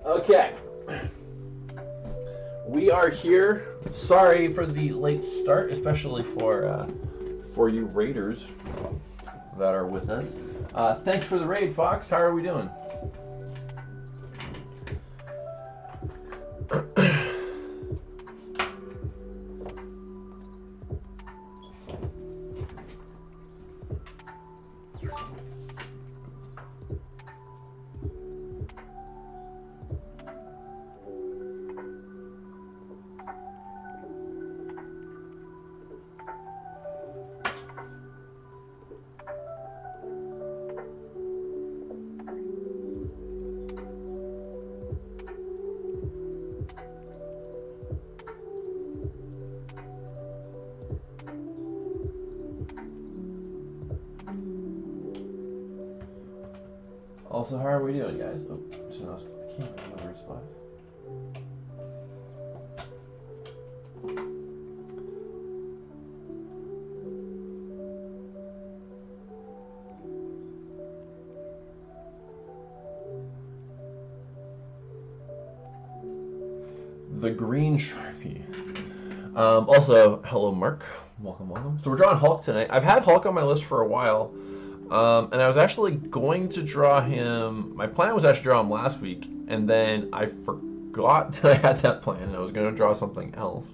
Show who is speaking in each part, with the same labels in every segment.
Speaker 1: Okay. We are here. Sorry for the late start, especially for you raiders that are with us. Thanks for the raid, Fox. How are we doing? Also, how are we doing, guys? Oh, just noticed the camera in a weird spot. The Green Sharpie. Also, hello, Mark. Welcome, welcome. So we're drawing Hulk tonight. I've had Hulk on my list for a while. And I was actually going to draw him. My plan was actually to draw him last week, and then I forgot that I had that plan, and I was going to draw something else.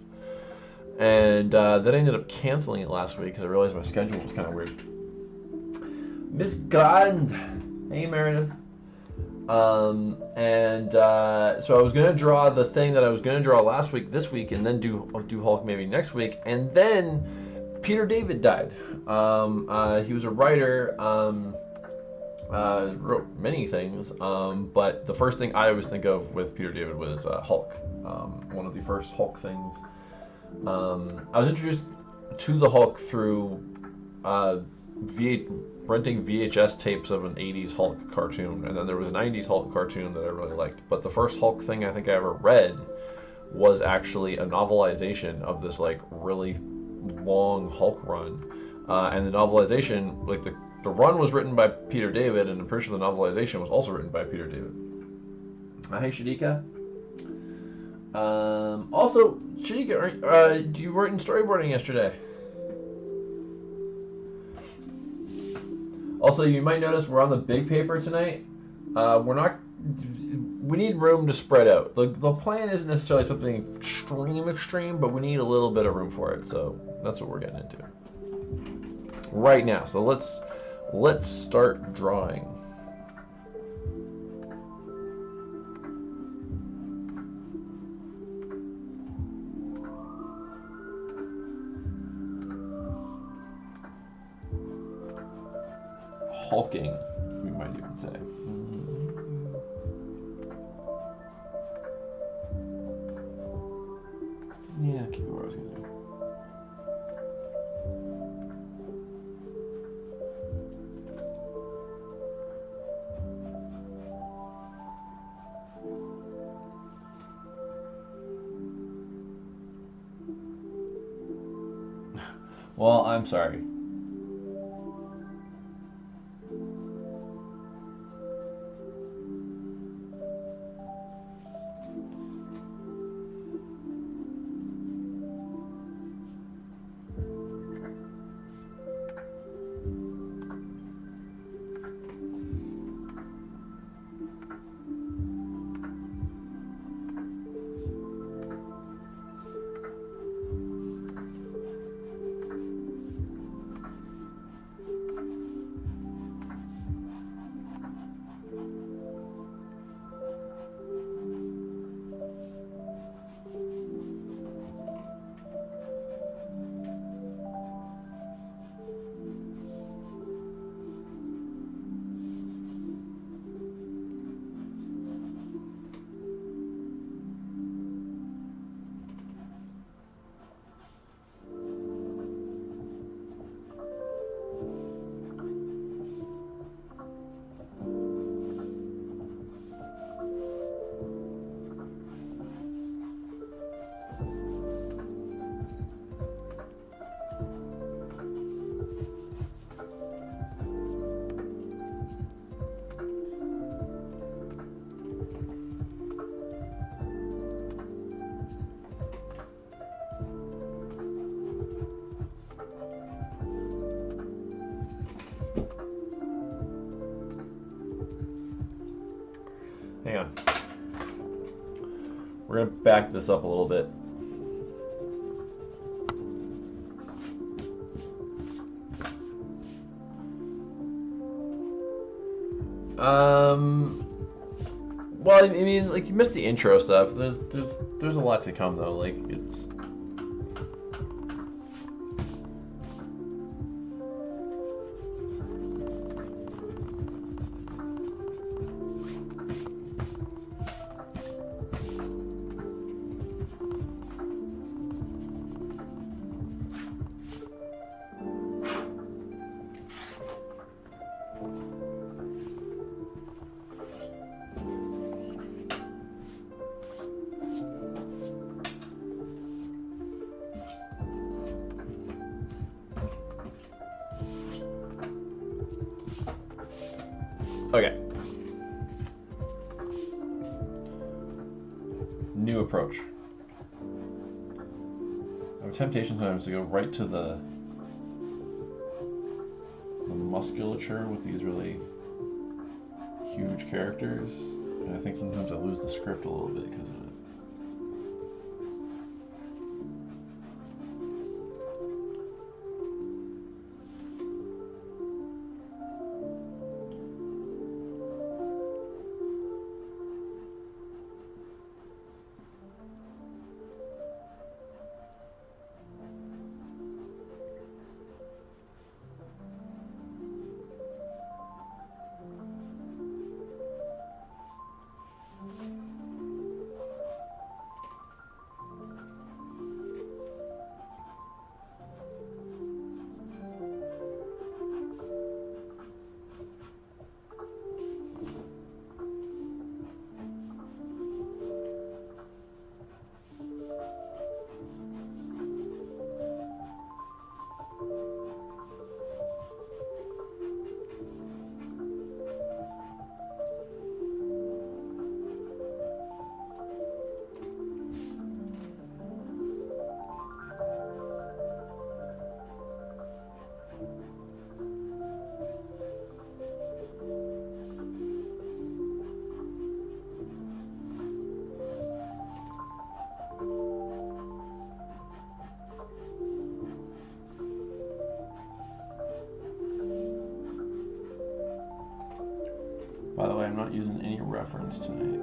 Speaker 1: And then I ended up canceling it last week because I realized my schedule was kind of weird. Miss Grand, hey Meredith. So I was going to draw the thing that I was going to draw last week, this week, and then do Hulk maybe next week, and then Peter David died. He was a writer, wrote many things, but the first thing I always think of with Peter David was Hulk. One of the first Hulk things. I was introduced to the Hulk through renting VHS tapes of an 80s Hulk cartoon, and then there was a 90s Hulk cartoon that I really liked. But the first Hulk thing I think I ever read was actually a novelization of this like really long Hulk run. And the novelization, like the run was written by Peter David, and I'm pretty sure the novelization was also written by Peter David. Hey, Shadika. Also, Shadika, you were in storyboarding yesterday. Also, you might notice we're on the big paper tonight. We need room to spread out. The plan isn't necessarily something extreme, but we need a little bit of room for it. So that's what we're getting into right now. So let's start drawing. Hulking, we might even say. Yeah, keep it where I was going to do. Well, I'm sorry. We're gonna back this up a little bit. Well, I mean, like, you missed the intro stuff. There's a lot to come though. Like, it's. Okay. New approach. I have a temptation sometimes to go right to the musculature with these really huge characters, and I think sometimes I lose the script a little bit because of it. By the way, I'm not using any reference tonight.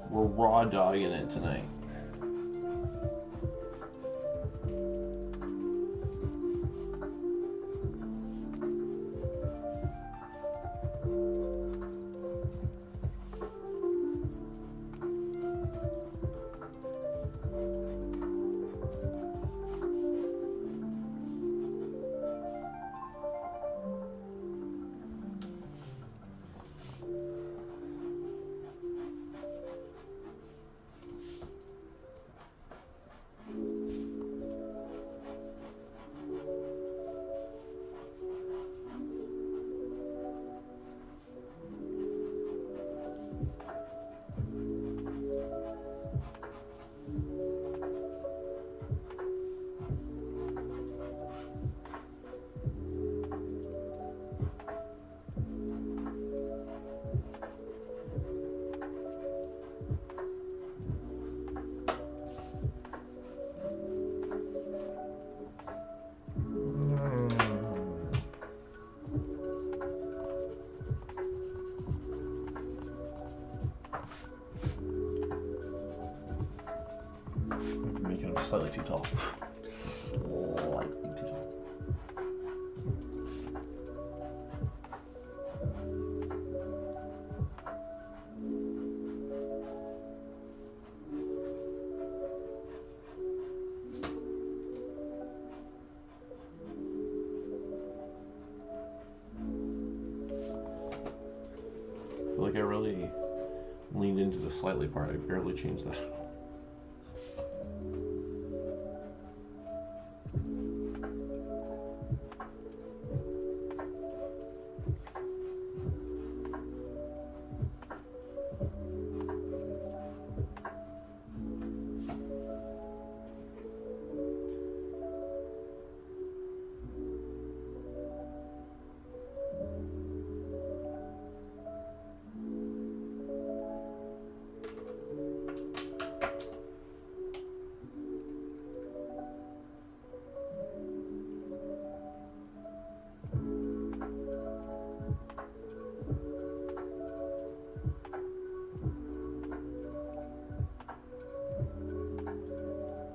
Speaker 1: We're raw dogging it tonight. Making them slightly too tall. Slightly too tall. I feel like I really leaned into the slightly part. I barely changed that.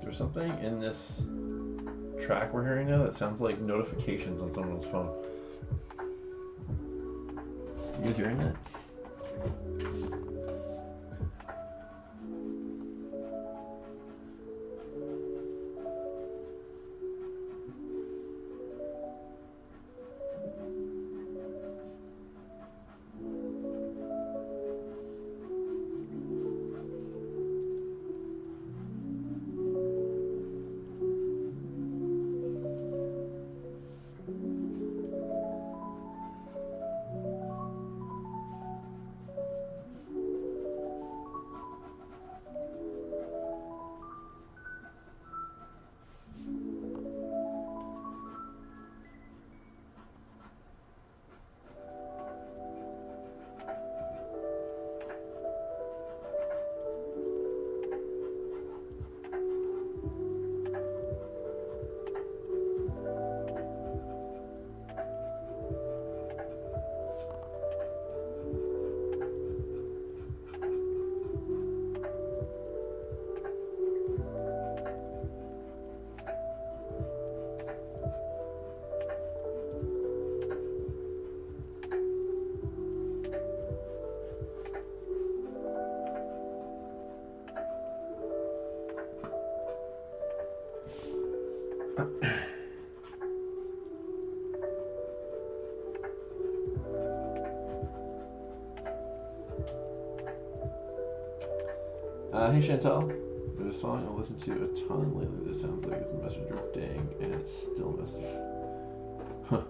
Speaker 1: There's something in this track we're hearing now that sounds like notifications on someone's phone. You guys hearing that? Hey Chantal, there's a song I listened to a ton lately that sounds like it's Messenger Dang, and it's still Messenger. Huh.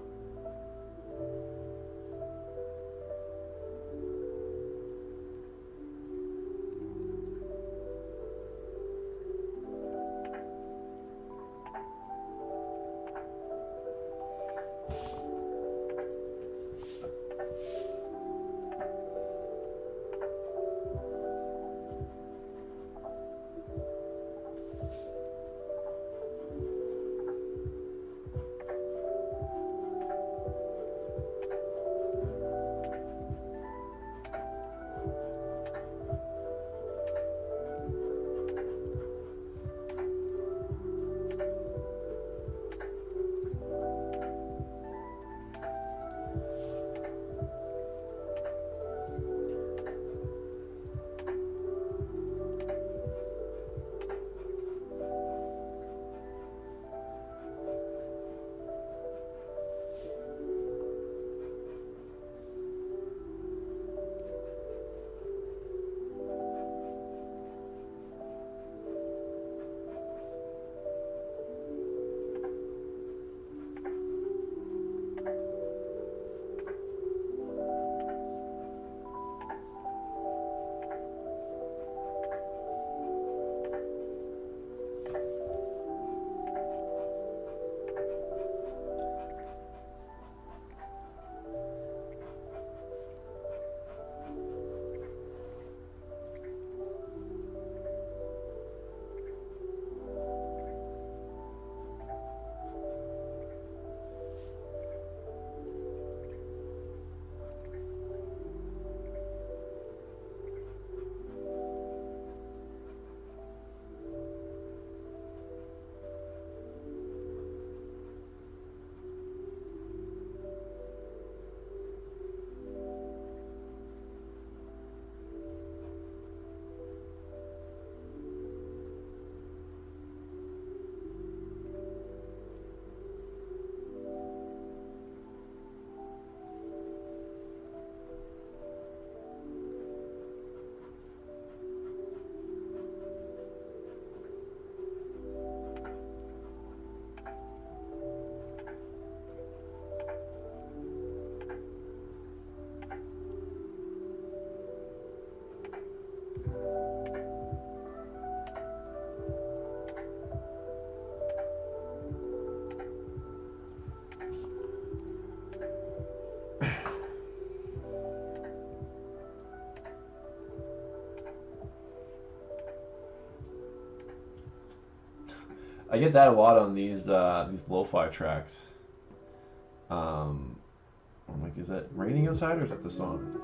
Speaker 1: I get that a lot on these lo-fi tracks. I'm like, is that raining outside or is that the song?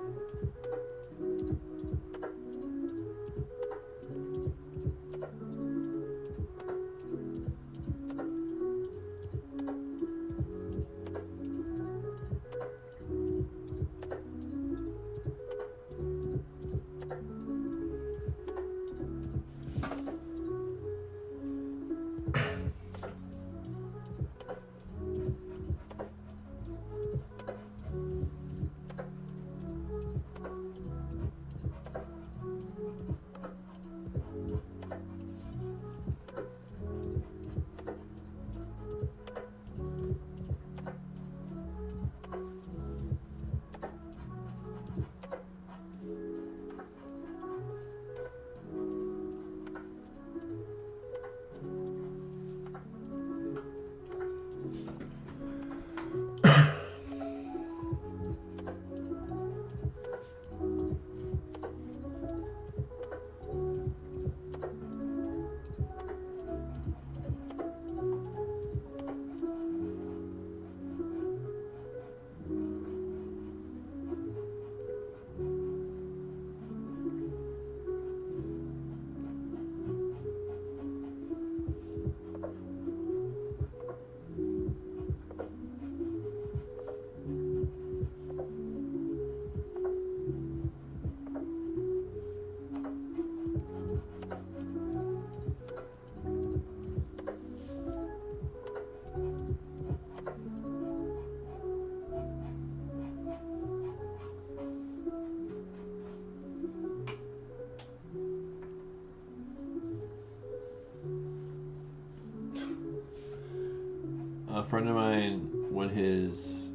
Speaker 1: A friend of mine, when his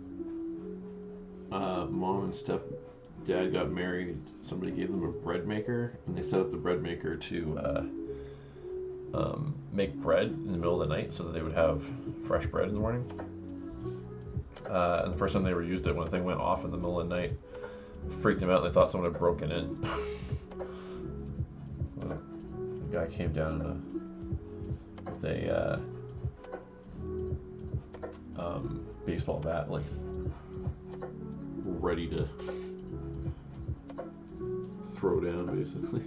Speaker 1: mom and stepdad got married, somebody gave them a bread maker, and they set up the bread maker to make bread in the middle of the night so that they would have fresh bread in the morning. And the first time they ever used it, when the thing went off in the middle of the night, freaked them out. They thought someone had broken in. The guy came down with a baseball bat, like ready to throw down, basically.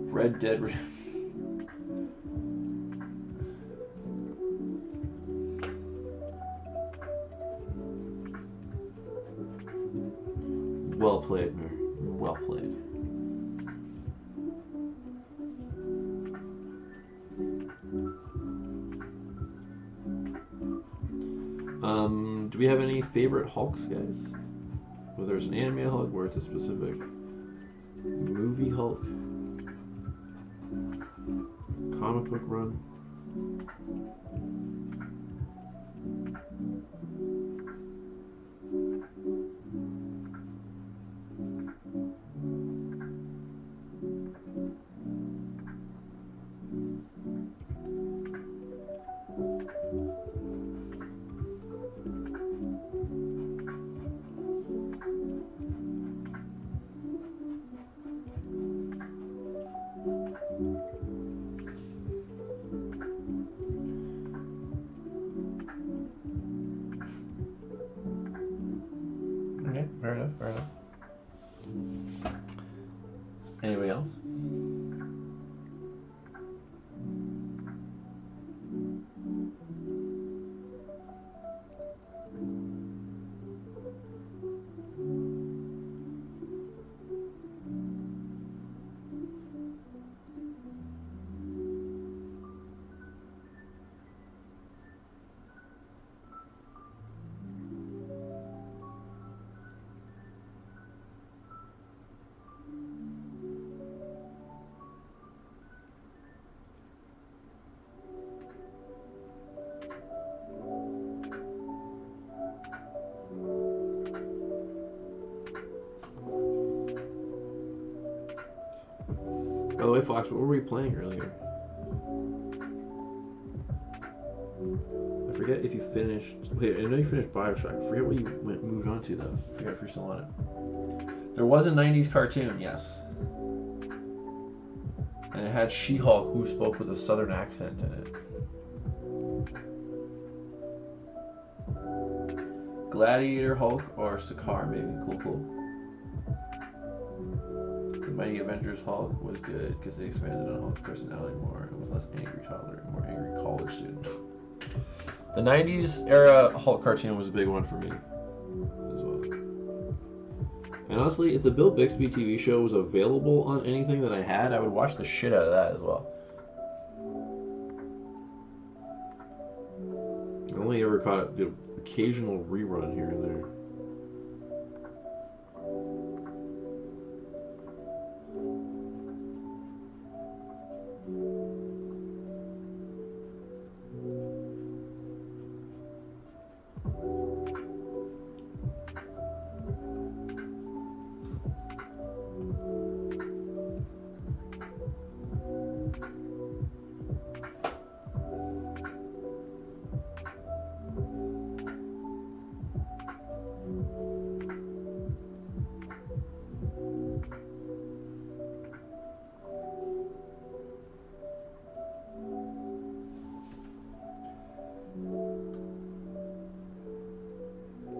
Speaker 1: Red Dead Well played, Mayor. Well played. Do we have any favorite Hulks, guys? Whether it's an anime Hulk, where it's a specific movie Hulk, comic book run. Okay, fair enough, fair enough. Anybody else? By the way, Fox, what were we playing earlier? I forget if you finished. Wait, I know you finished Bioshock. I forget what you moved on to, though. I forget if you're still on it. There was a 90s cartoon, yes. And it had She-Hulk, who spoke with a southern accent in it. Gladiator Hulk or Sakaar, maybe. Cool. Mighty Avengers Hulk was good because they expanded on Hulk's personality more and was less angry toddler and more angry college student. The 90s era Hulk cartoon was a big one for me as well. And honestly, if the Bill Bixby TV show was available on anything that I had, I would watch the shit out of that as well. I only ever caught the occasional rerun here and there.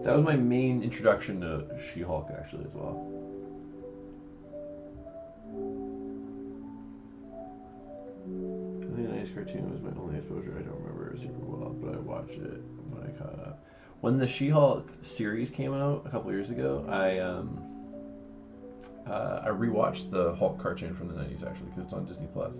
Speaker 1: That was my main introduction to She-Hulk, actually, as well. The 90s cartoon was my only exposure. I don't remember it super well, but I watched it when I caught up. When the She-Hulk series came out a couple years ago, I rewatched the Hulk cartoon from the 90s, actually, because it's on Disney Plus.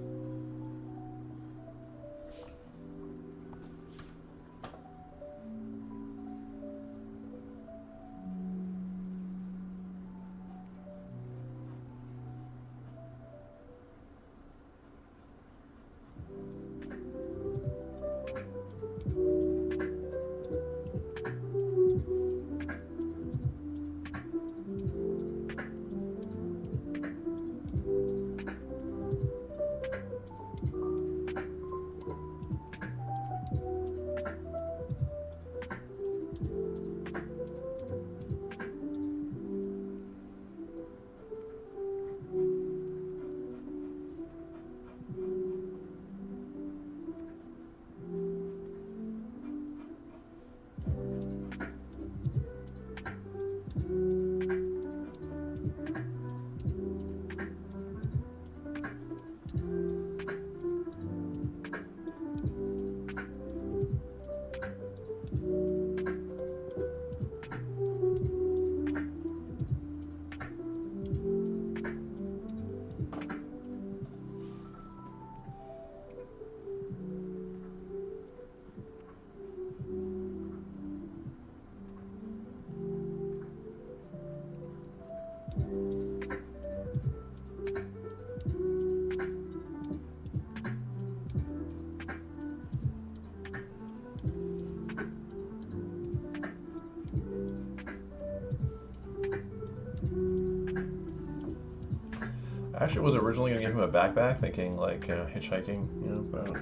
Speaker 1: I actually was originally going to give him a backpack, thinking like hitchhiking, but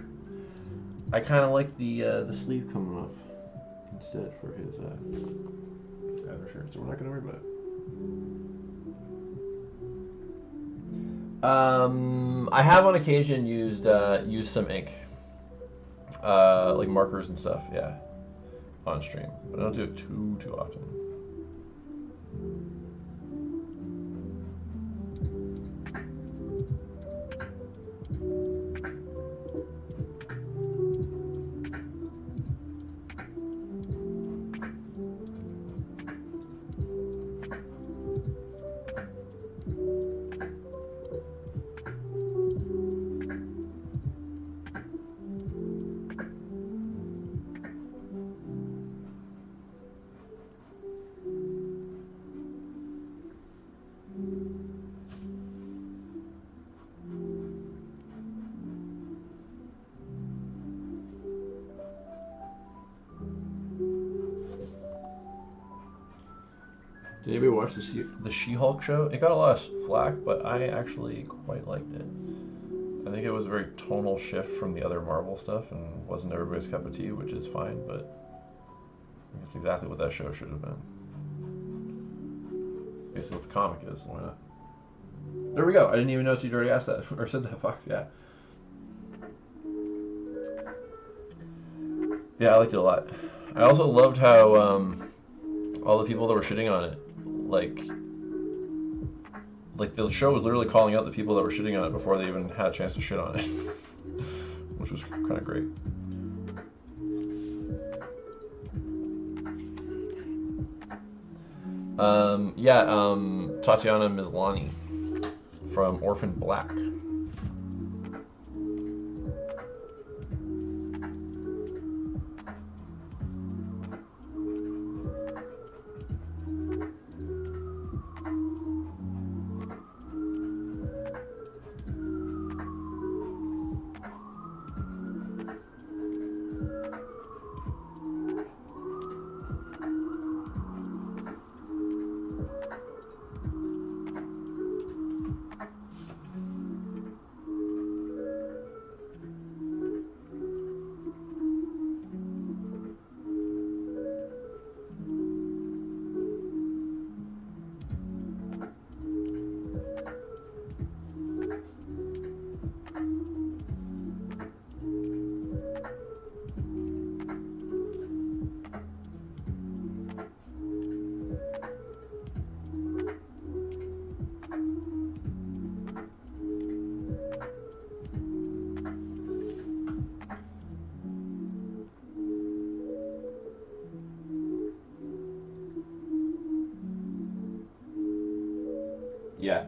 Speaker 1: I kind of like the sleeve coming off instead for his other shirt, so we're not going to worry about it. I have on occasion used some ink, like markers and stuff, yeah, on stream, but I don't do it too often. Did anybody watch the She-Hulk show? It got a lot of flack, but I actually quite liked it. I think it was a very tonal shift from the other Marvel stuff and wasn't everybody's cup of tea, which is fine, but it's exactly what that show should have been. It's what the comic is, why not? There we go. I didn't even notice you'd already asked that, or said that, Fox, yeah. Yeah, I liked it a lot. I also loved how all the people that were shitting on it, like the show was literally calling out the people that were shitting on it before they even had a chance to shit on it, which was kind of great. Tatiana Maslany from Orphan Black. Yeah.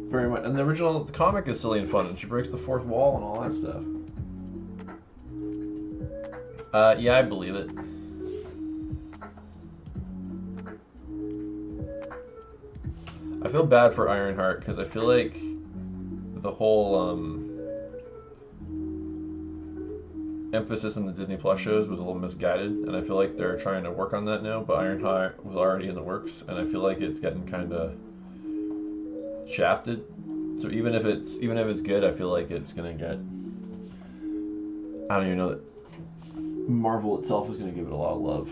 Speaker 1: Very much. And the original comic is silly and fun, and she breaks the fourth wall and all that stuff. Yeah, I believe it. I feel bad for Ironheart because I feel like the whole emphasis in the Disney Plus shows was a little misguided, and I feel like they're trying to work on that now. But Ironheart was already in the works, and I feel like it's getting kind of shafted. So even if it's good, I feel like it's gonna get. I don't even know that Marvel itself is gonna give it a lot of love.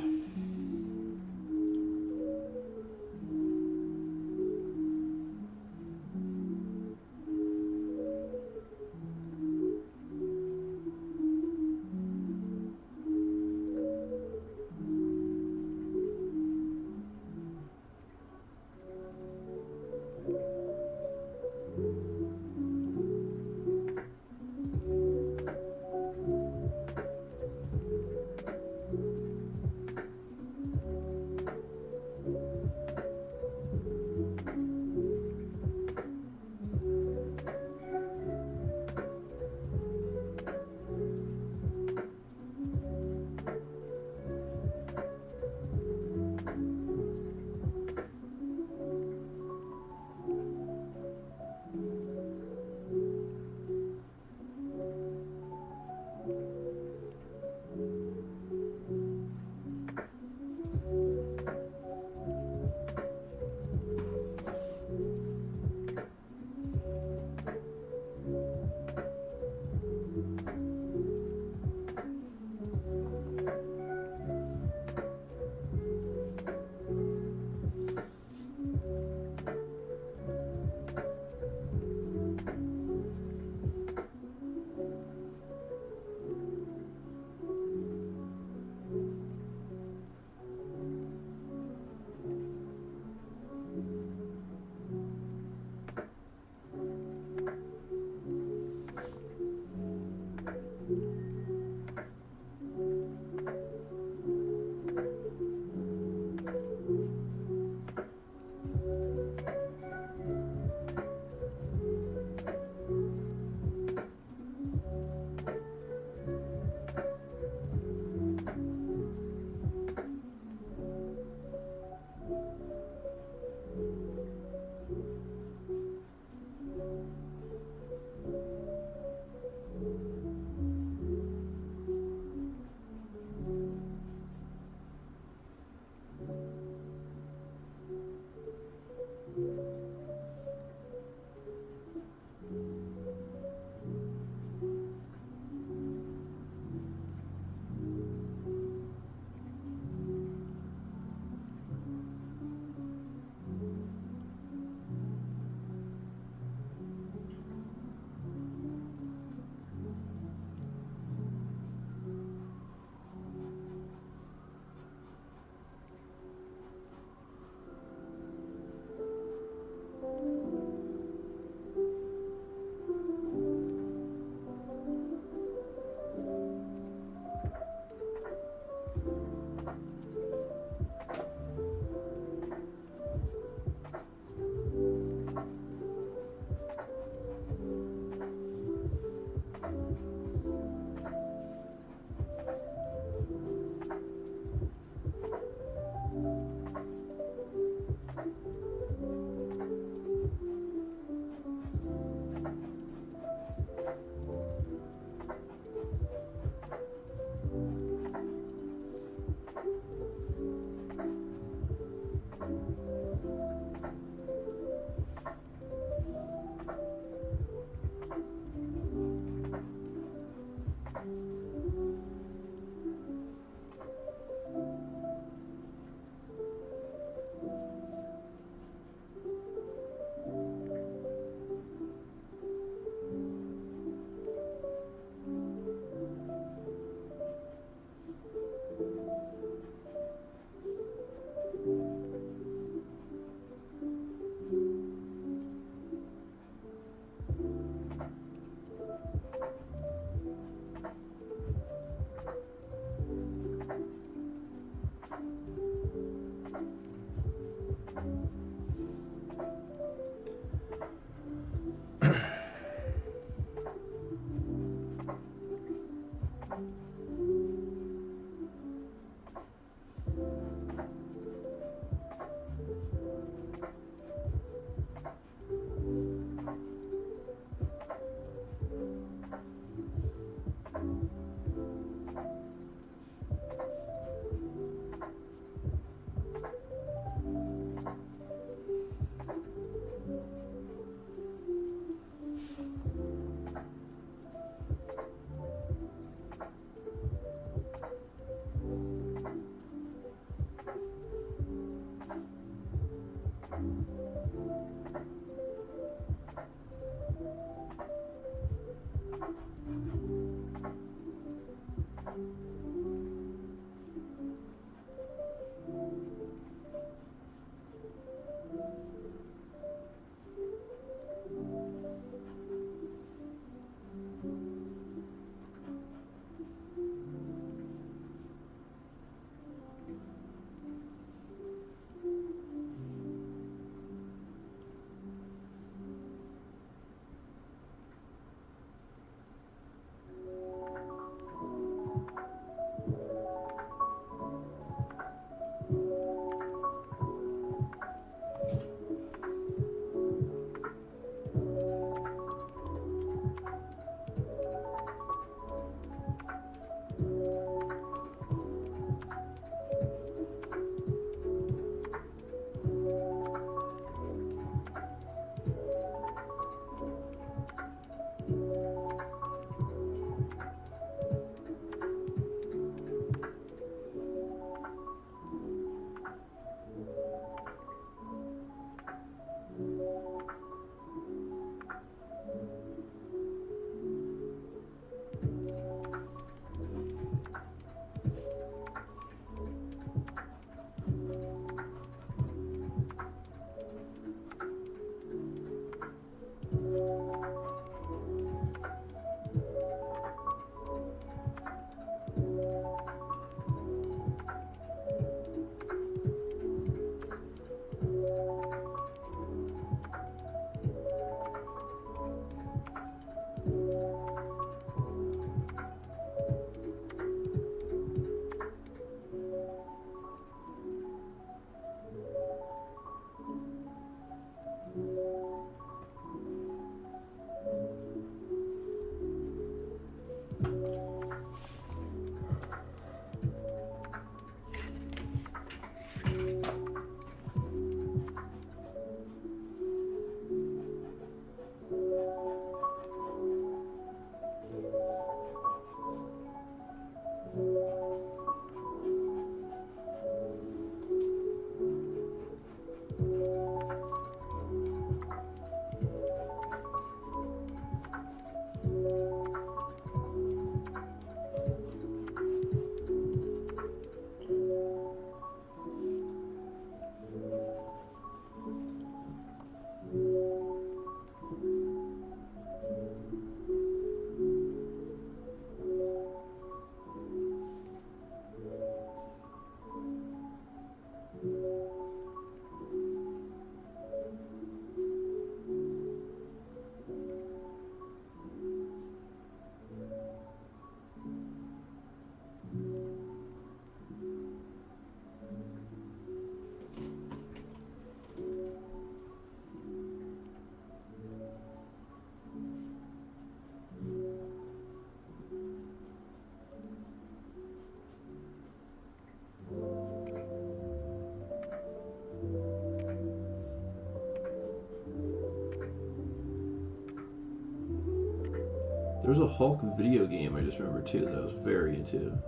Speaker 1: There's a Hulk video game I just remember too that I was very into.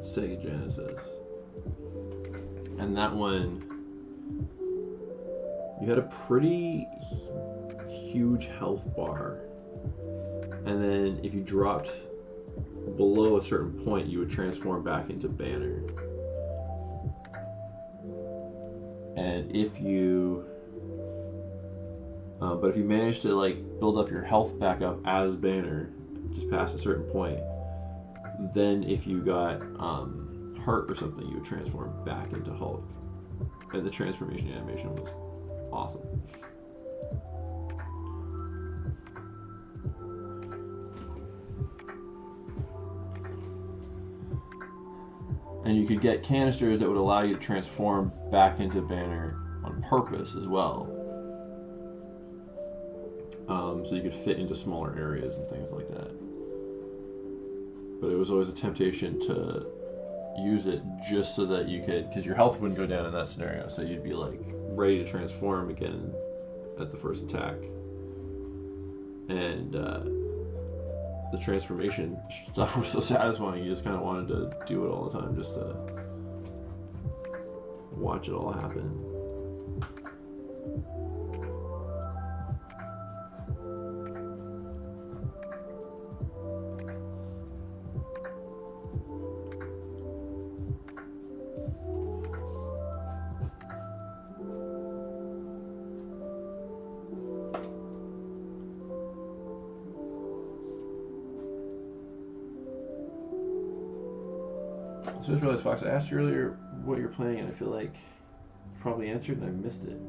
Speaker 1: Sega Genesis. And that one, you had a pretty huge health bar. And then if you dropped below a certain point, you would transform back into Banner. And if you but if you managed to like build up your health back up as Banner, just past a certain point, then if you got hurt or something, you would transform back into Hulk. And the transformation animation was awesome. And you could get canisters that would allow you to transform back into Banner on purpose as well. So you could fit into smaller areas and things like that. But it was always a temptation to use it just so that you could, because your health wouldn't go down in that scenario, so you'd be like ready to transform again at the first attack. And the transformation stuff was so satisfying, you just kind of wanted to do it all the time just to watch it all happen. So I just realized, Fox, I asked you earlier what you're playing, and I feel like you probably answered and I missed it.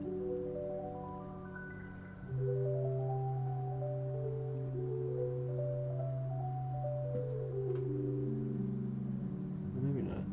Speaker 1: Maybe not.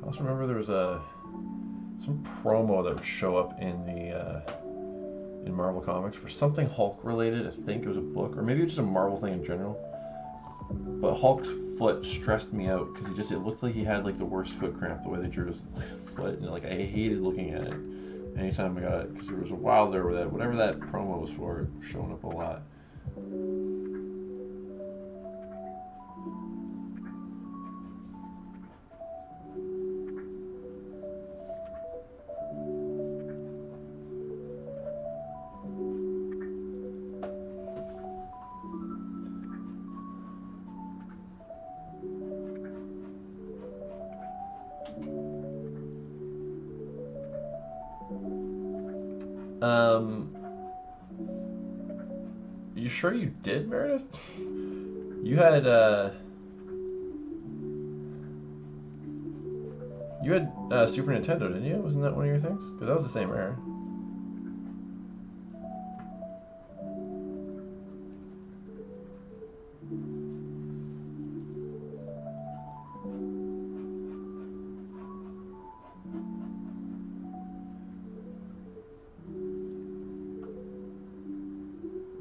Speaker 1: I also remember there was some promo that would show up in the in Marvel Comics for something Hulk related. I think it was a book, or maybe it was just a Marvel thing in general. But Hulk's foot stressed me out because it looked like he had like the worst foot cramp the way they drew his foot, and like I hated looking at it anytime I got it, because there was a while there where that whatever that promo was for, it was showing up a lot. You sure you did, Meredith? You had Super Nintendo, didn't you? Wasn't that one of your things? Because that was the same era.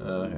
Speaker 1: Okay.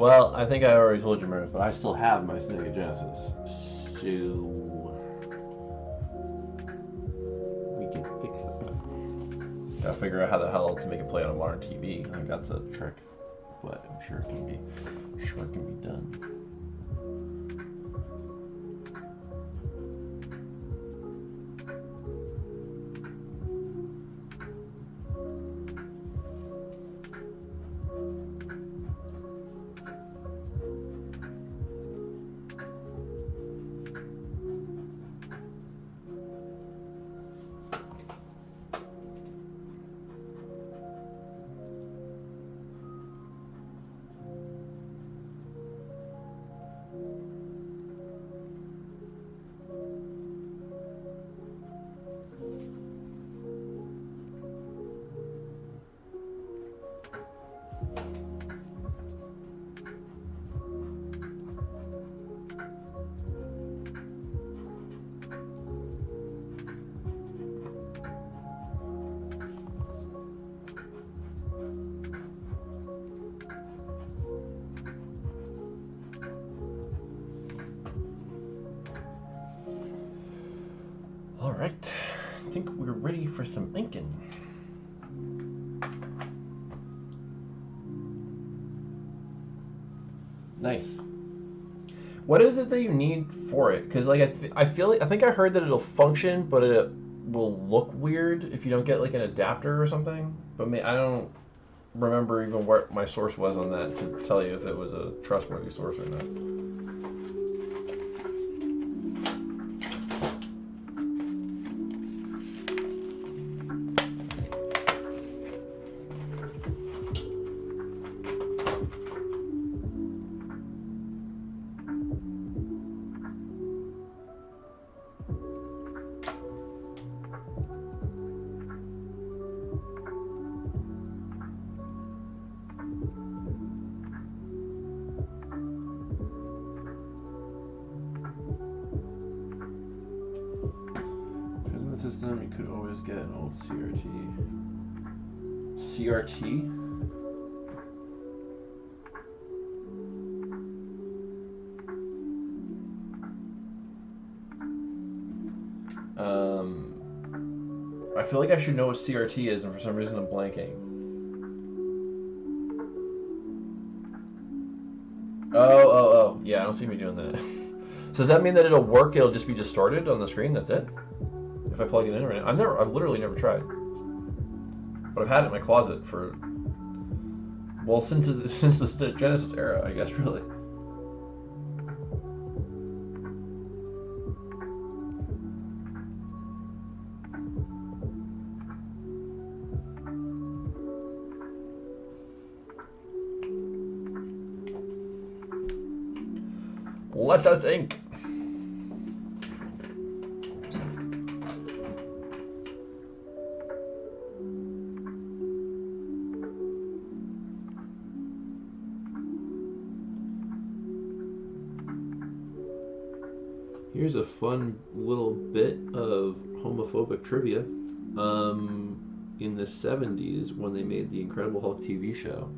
Speaker 1: Well, I think I already told you, Maris, but I still have my Sega Genesis. So we can fix that. Gotta figure out how the hell to make it play on a modern TV. I think that's a trick, but I'm sure it can be done. All right, I think we're ready for some inking. Nice. What is it that you need for it? Because like I feel like I think I heard that it'll function, but it will look weird if you don't get like an adapter or something. But I don't remember even what my source was on that to tell you if it was a trustworthy source or not. System, you could always get an old CRT. CRT? I feel like I should know what CRT is, and for some reason I'm blanking. Oh. Yeah, I don't see me doing that. So does that mean that it'll work? It'll just be distorted on the screen? That's it? If I plug it in right now, I've literally never tried, but I've had it in my closet for, well, since the Genesis era, I guess, really. Let us ink. Here's a fun little bit of homophobic trivia. In the 70s, when they made the Incredible Hulk TV show,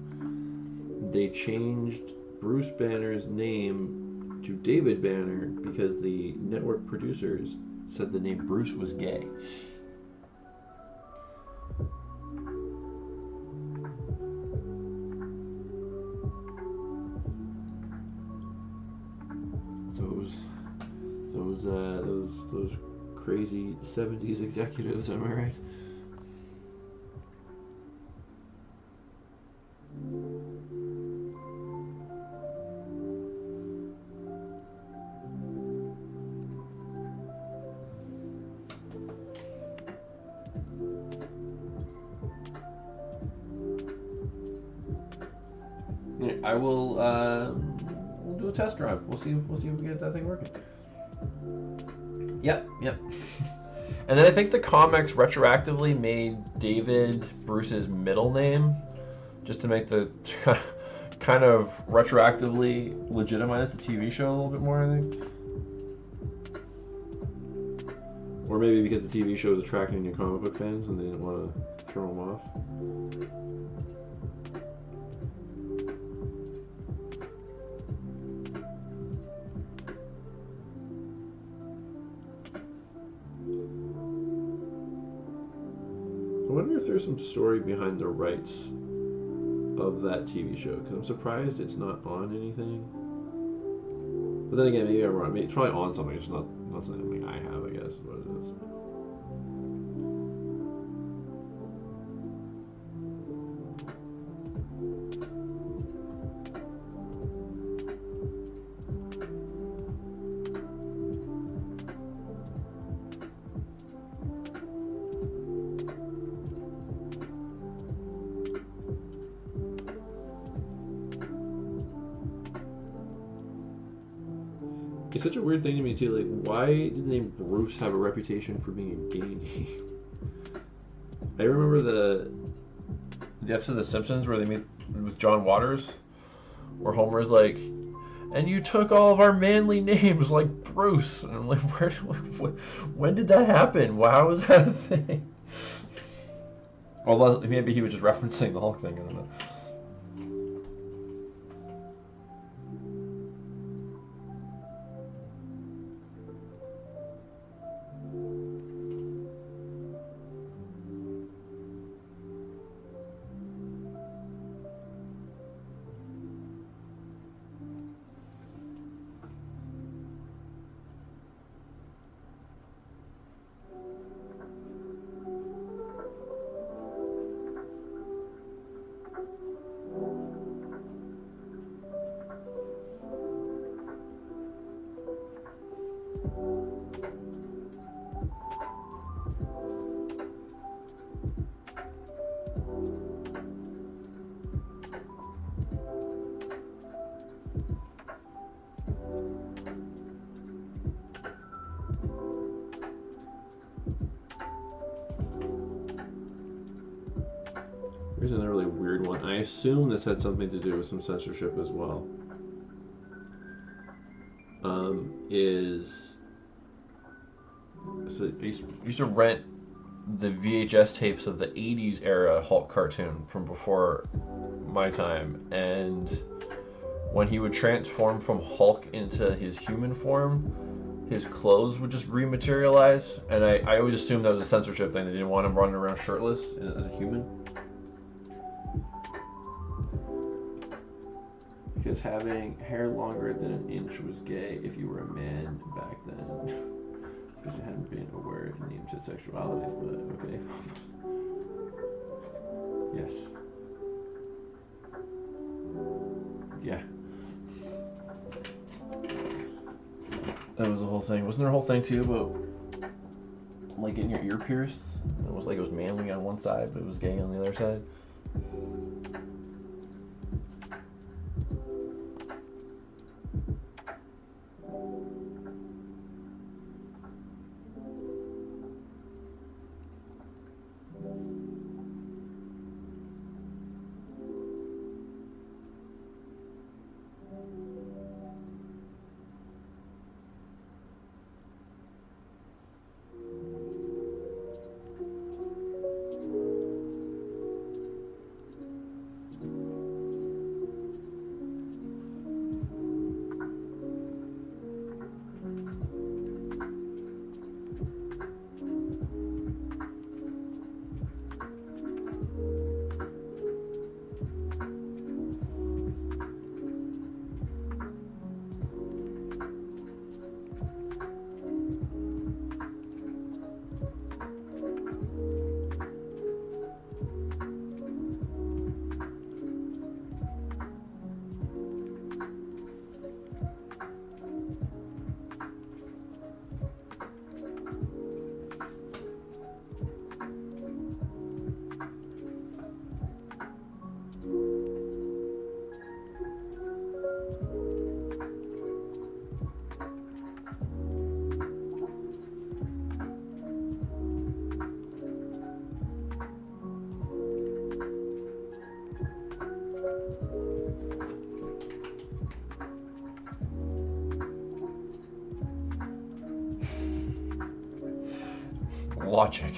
Speaker 1: they changed Bruce Banner's name to David Banner because the network producers said the name Bruce was gay. Those crazy 70s executives, am I right? I will we'll do a test drive. We'll see if we get that thing working. Yep. And then I think the comics retroactively made David Bruce's middle name, just to make the kind of retroactively legitimize the TV show a little bit more, I think. Or maybe because the TV show is attracting new comic book fans and they didn't want to throw them off. wonder if there's some story behind the rights of that TV show, because I'm surprised it's not on anything. But then again, maybe I'm wrong. It's probably on something. It's not something I have, I guess, is what it is. It's such a weird thing to me too. Like, why did the name Bruce have a reputation for being a gay name? I remember the episode of The Simpsons where they meet with John Waters, where Homer's like, "And you took all of our manly names like Bruce," and I'm like, when did that happen? How was that a thing? Well, maybe he was just referencing the Hulk thing. I don't know. Here's another really weird one. I assume this had something to do with some censorship as well. So I used to rent the VHS tapes of the 80s era Hulk cartoon from before my time, and when he would transform from Hulk into his human form, his clothes would just rematerialize, and I always assumed that was a censorship thing. They didn't want him running around shirtless as a human. Because having hair longer than an inch was gay if you were a man back then. Because it hadn't been aware it names its sexuality, but okay. Yes. Yeah. That was the whole thing. Wasn't there a whole thing too about like getting your ear pierced? It was like it was manly on one side, but it was gay on the other side. Logic.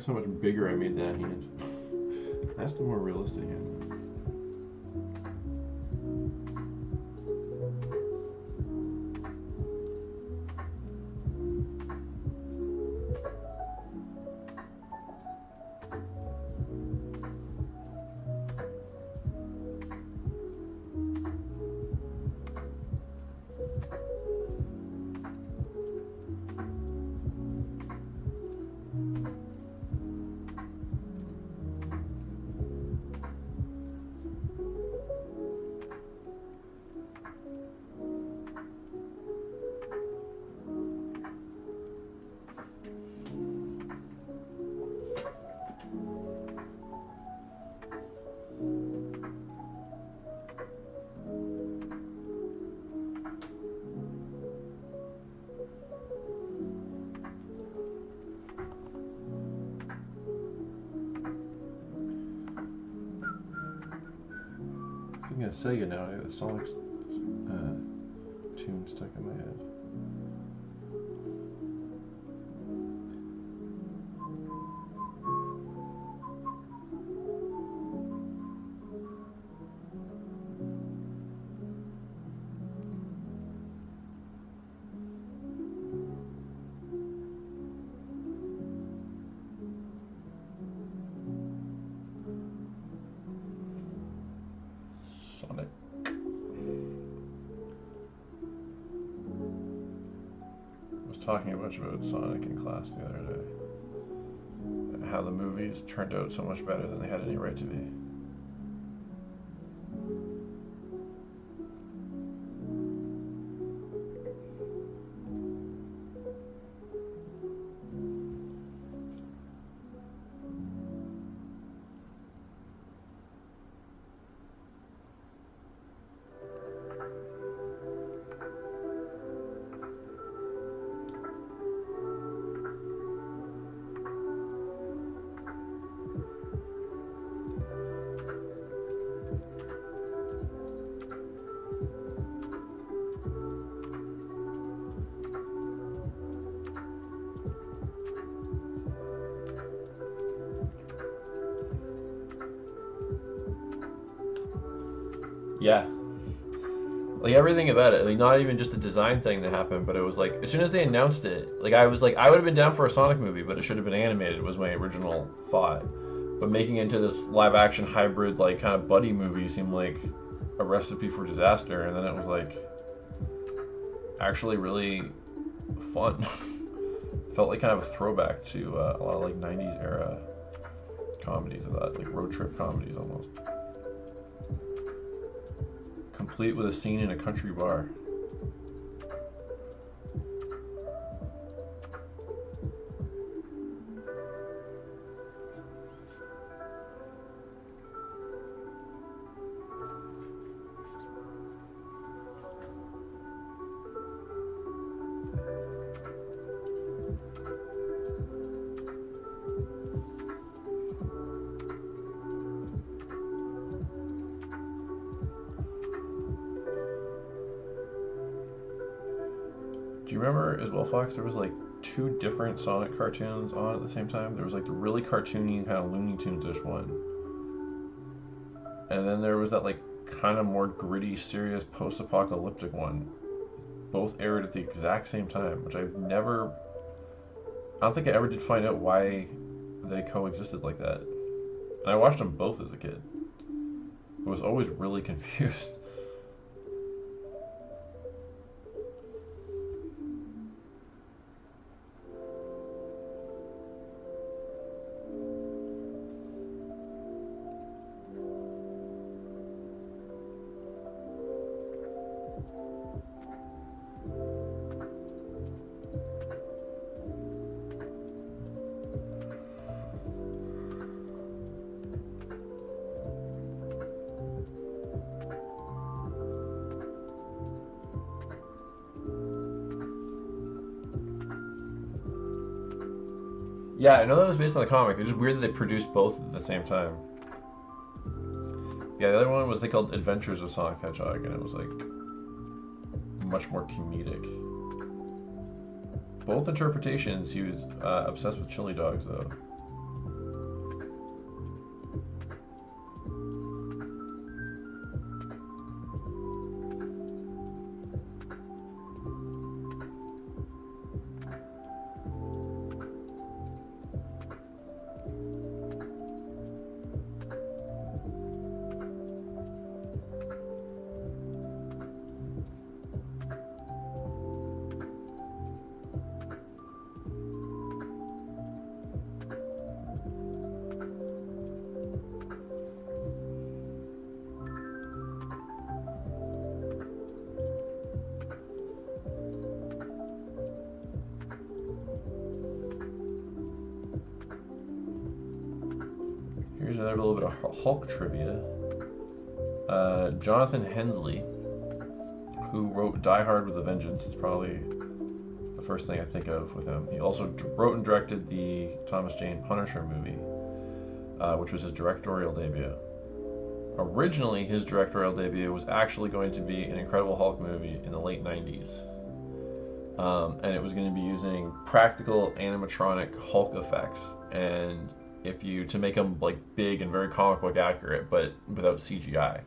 Speaker 1: realized how much bigger I made that hand. That's the more realistic hand. Thinking of Sega now, I got the Sonic tune stuck in my head. Sonic. I was talking a bunch about Sonic in class the other day. And how the movies turned out so much better than they had any right to be. Yeah. Like everything about it, like not even just the design thing that happened, but it was like as soon as they announced it, like I was like I would have been down for a Sonic movie, but it should have been animated was my original thought. But making it into this live action hybrid like kind of buddy movie seemed like a recipe for disaster, and then it was like actually really fun. Felt like kind of a throwback to a lot of like 90s era comedies of that, like road trip comedies almost. Complete with a scene in a country bar. Do you remember as well, Fox? There was like 2 different Sonic cartoons on at the same time. There was like the really cartoony kind of Looney Tunes-ish one, and then there was that like kind of more gritty, serious post-apocalyptic one. Both aired at the exact same time, which I don't think I ever did find out why they coexisted like that. And I watched them both as a kid. I was always really confused. Yeah, I know that was based on the comic. It's just weird that they produced both at the same time. Yeah, the other one was they called Adventures of Sonic the Hedgehog, and it was like much more comedic. Both interpretations, he was obsessed with chili dogs, though. a little bit of Hulk trivia. Jonathan Hensleigh, who wrote Die Hard with a Vengeance, is probably the first thing I think of with him. He also wrote and directed the Thomas Jane Punisher movie, which was his directorial debut. Originally, his directorial debut was actually going to be an Incredible Hulk movie in the late 90s. And it was going to be using practical animatronic Hulk effects, and to make them like big and very comic book accurate, but without CGI.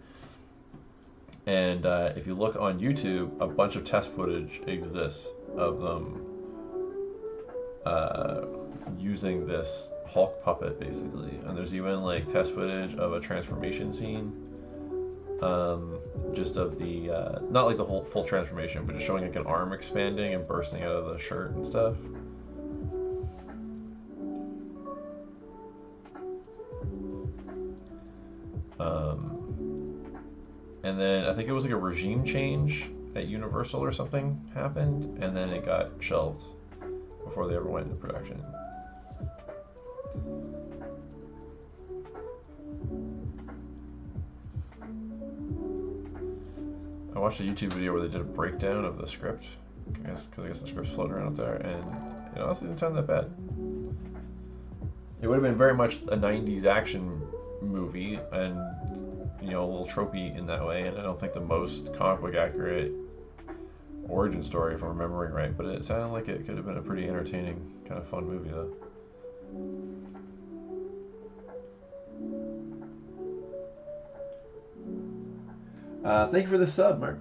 Speaker 1: And if you look on YouTube, a bunch of test footage exists of them using this Hulk puppet, basically. And there's even like test footage of a transformation scene, just of the not like the whole full transformation, but just showing like an arm expanding and bursting out of the shirt and stuff. And then I think it was like a regime change at Universal or something happened, and then it got shelved before they ever went into production. I watched a YouTube video where they did a breakdown of the script, because I guess the script's floating around out there, and it honestly didn't sound that bad. It would have been very much a 90s action movie, and a little tropey in that way, and I don't think the most comic book accurate origin story, if I'm remembering right, but it sounded like it could have been a pretty entertaining, kind of fun movie, though. Thank you for the sub, Mark.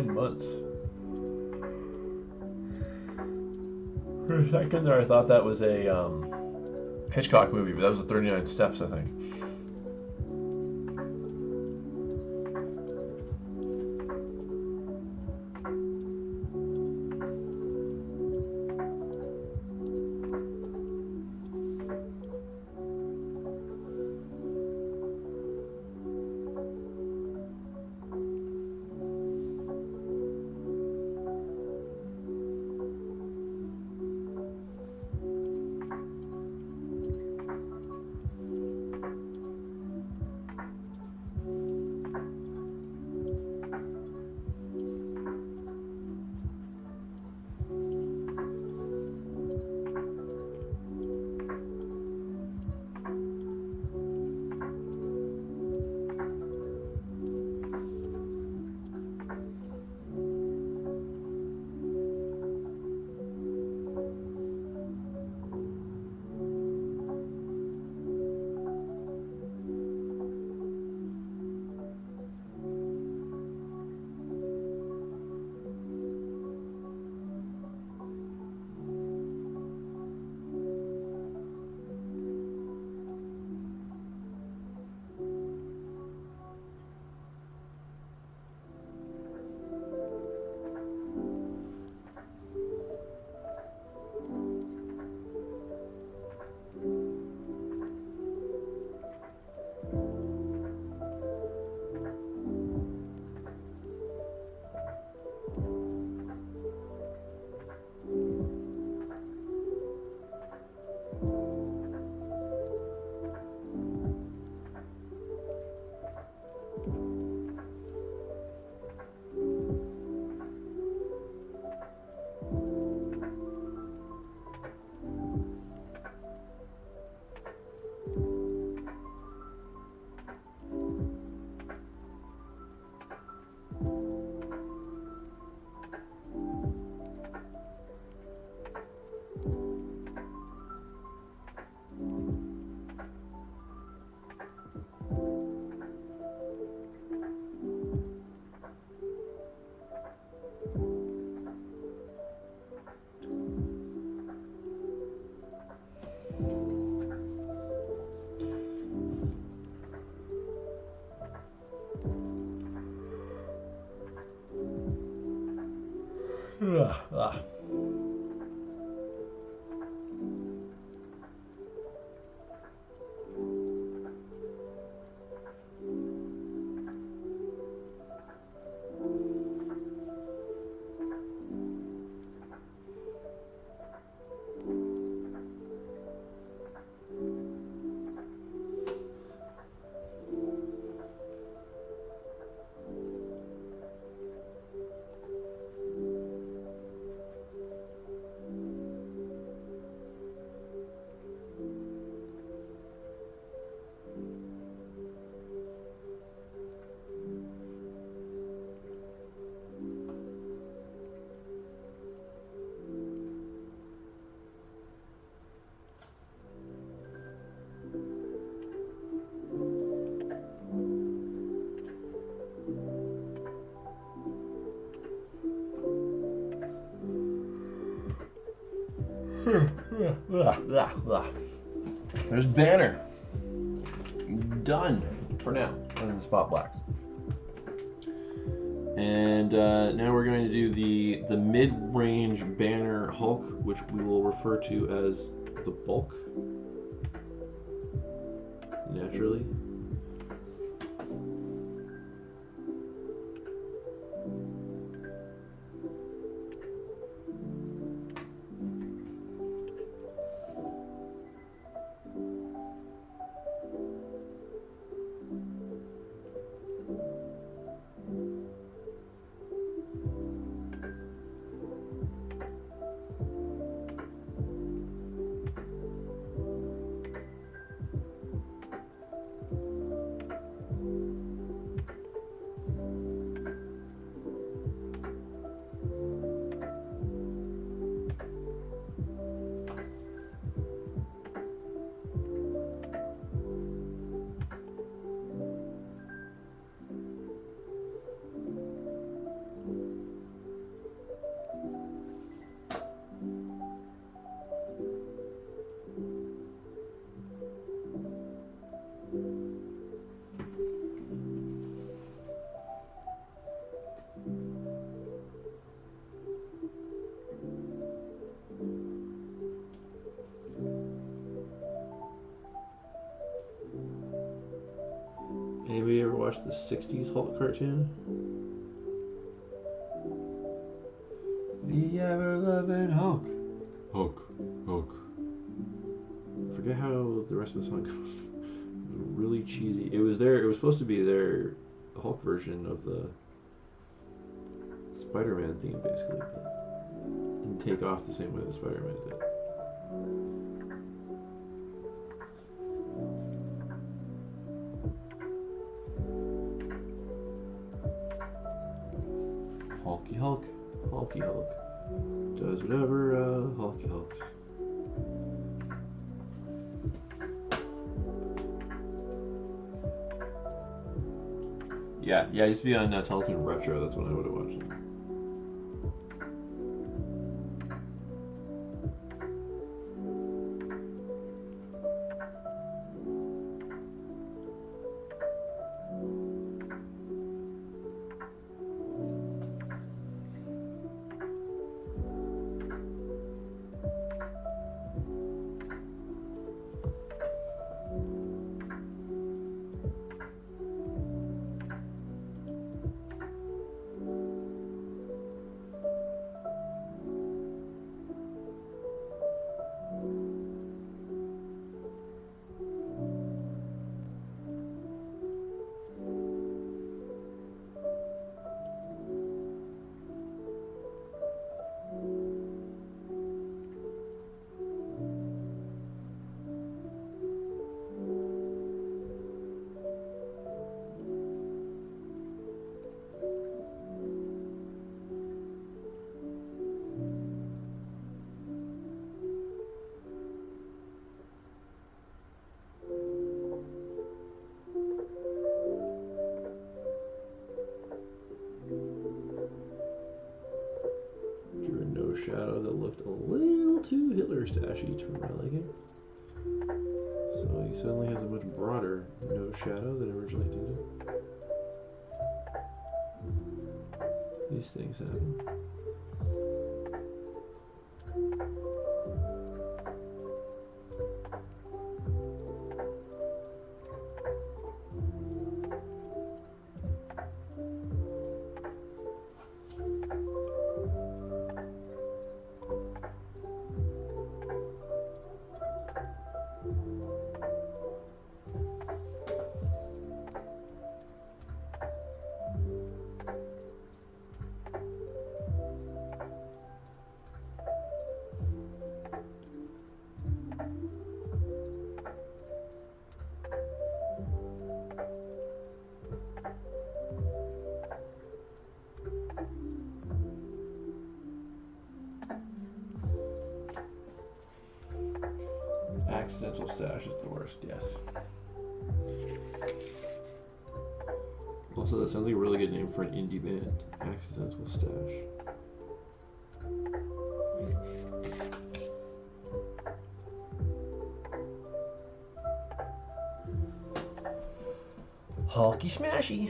Speaker 1: Months. For a second there, I thought that was a Hitchcock movie, but that was the 39 Steps, I think. There's Banner. Done for now. And the Spot Blacks. And now we're going to do the mid-range Banner Hulk, which we will refer to as the Bulk. Naturally. Anybody ever watched the 60s Hulk cartoon? The ever-loving Hulk. Hulk. I forget how the rest of the song goes. It was really cheesy. It was supposed to be the Hulk version of the Spider-Man theme, basically, but didn't take off the same way the Spider-Man did. Hulky Hulk does whatever Hulky Hulks. Yeah, it used to be on Teletoon Retro. That's when I would have watched it. Shadow that looked a little too Hitler-stashy for my liking. So he suddenly has a much broader nose shadow than originally did. These things happen. Accidental Stash is the worst, yes. Also, that sounds like a really good name for an indie band. Accidental Stash. Hulky smashy.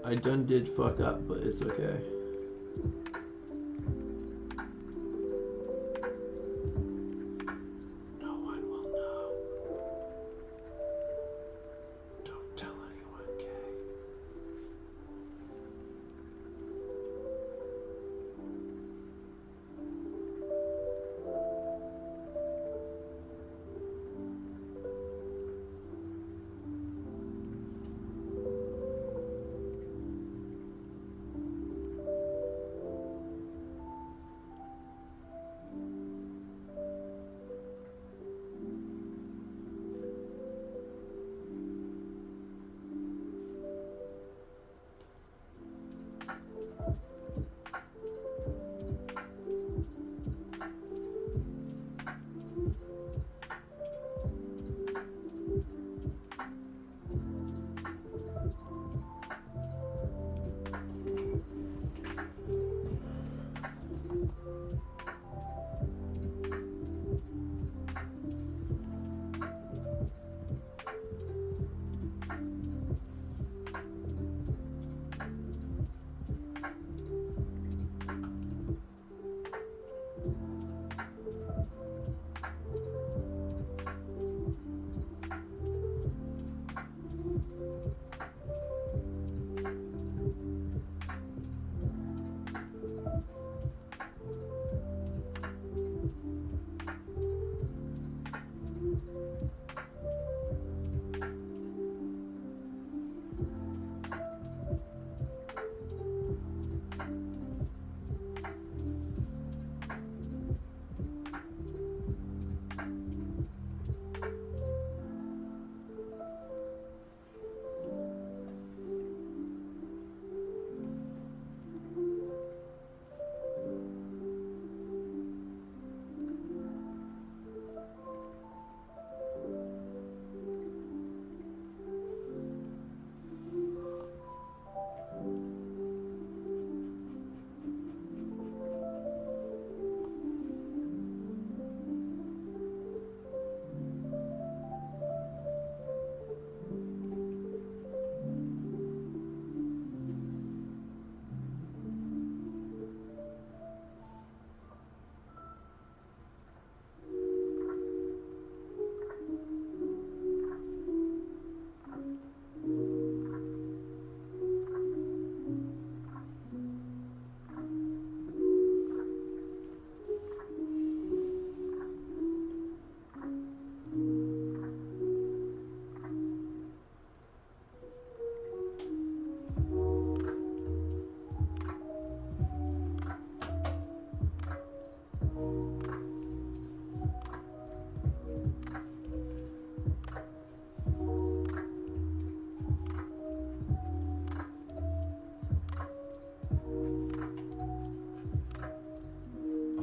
Speaker 1: I done did fuck up, but it's okay. No one will know. Don't tell anyone, Kay.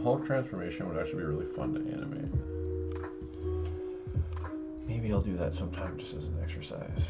Speaker 1: Hulk transformation would actually be really fun to animate. Maybe I'll do that sometime just as an exercise.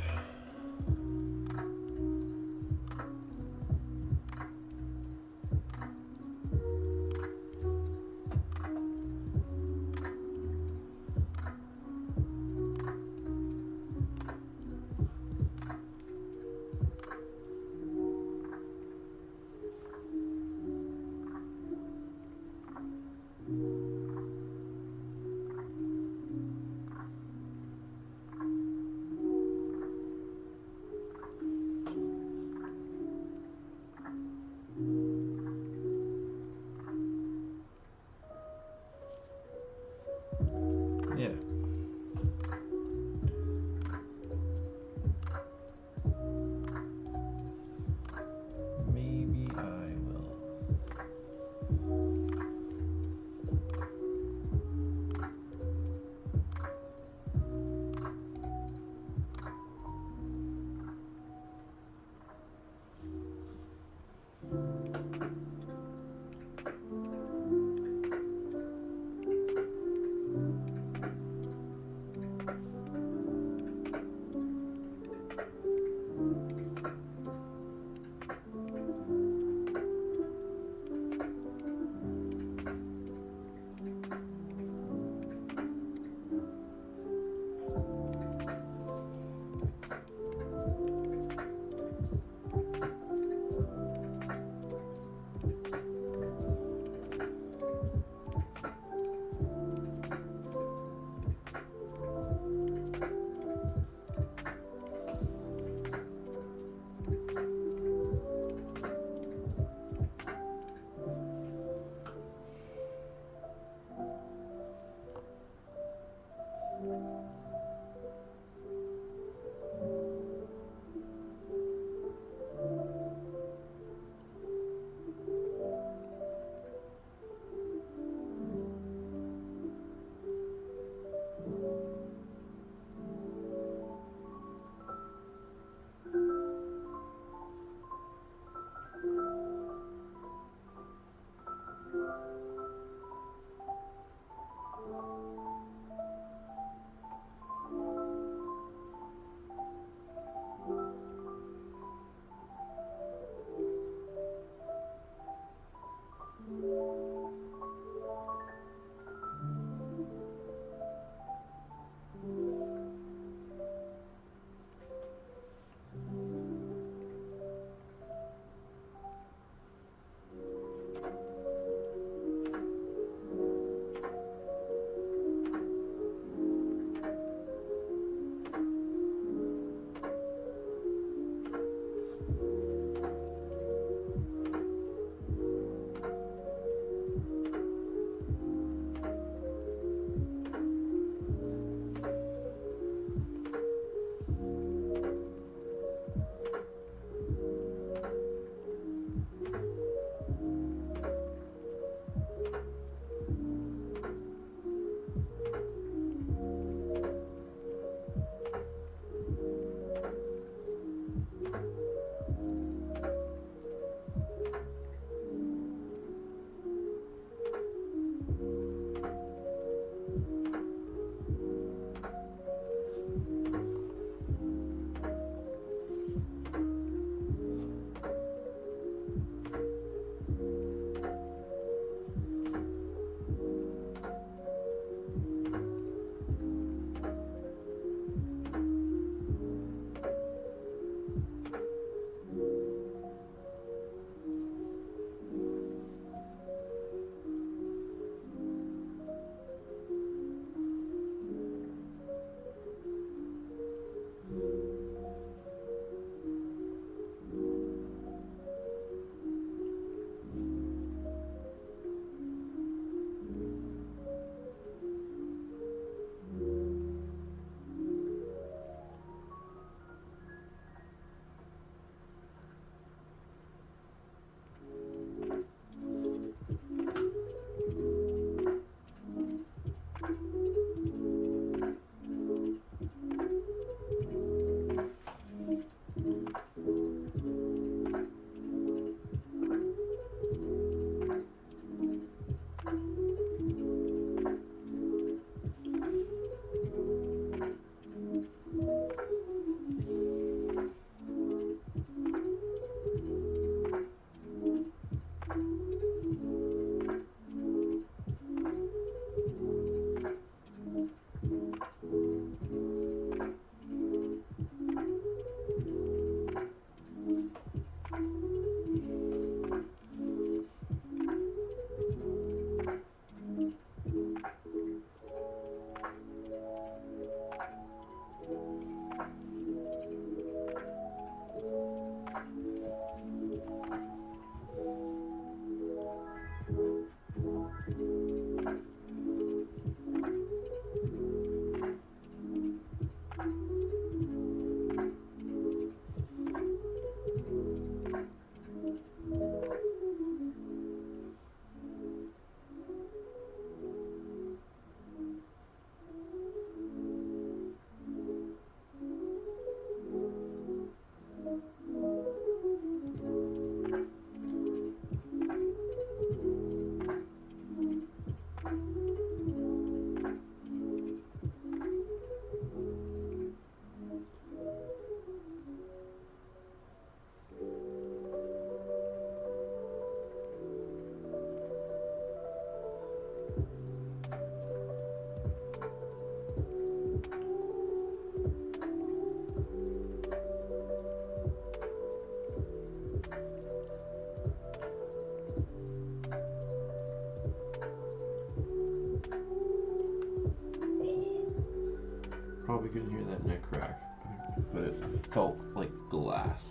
Speaker 1: felt like glass.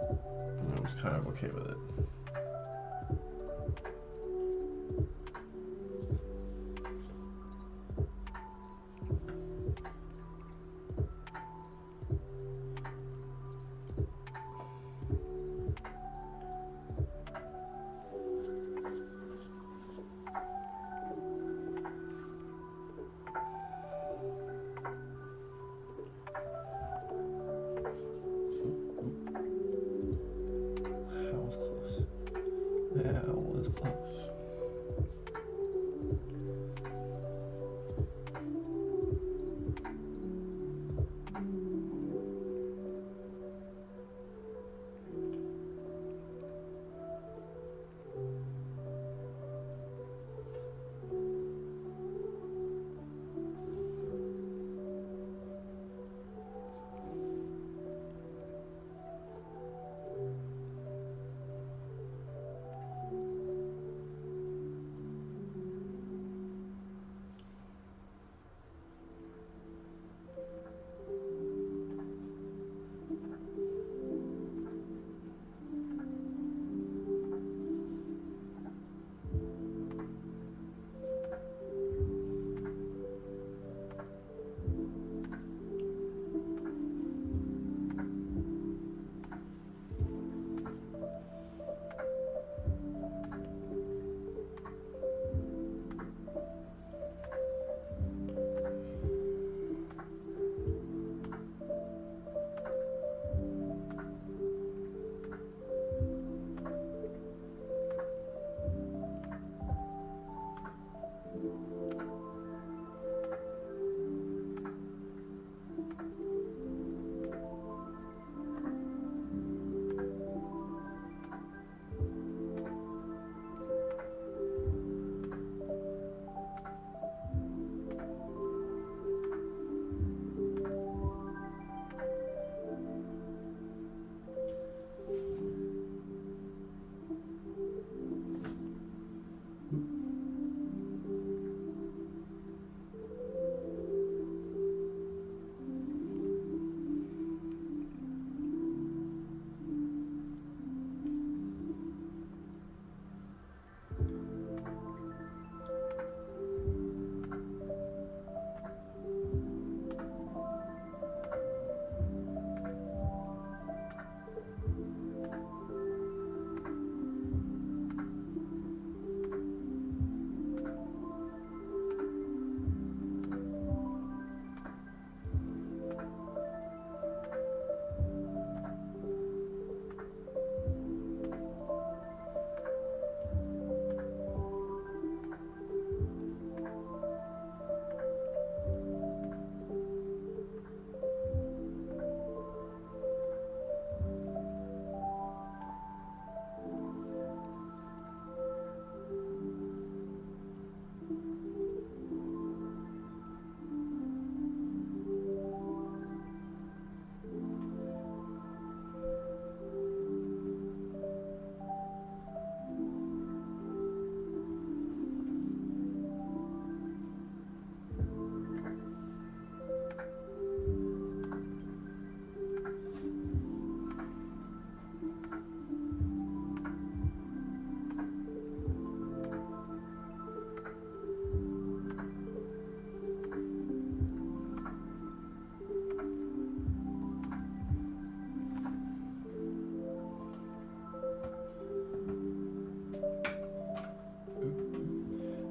Speaker 1: And I was kind of okay with it.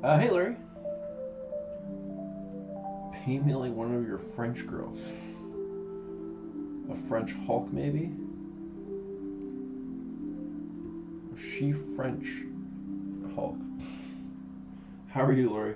Speaker 1: Hey Larry. Paint me like one of your French girls. A French Hulk, maybe? Or she French Hulk. How are you, Lori?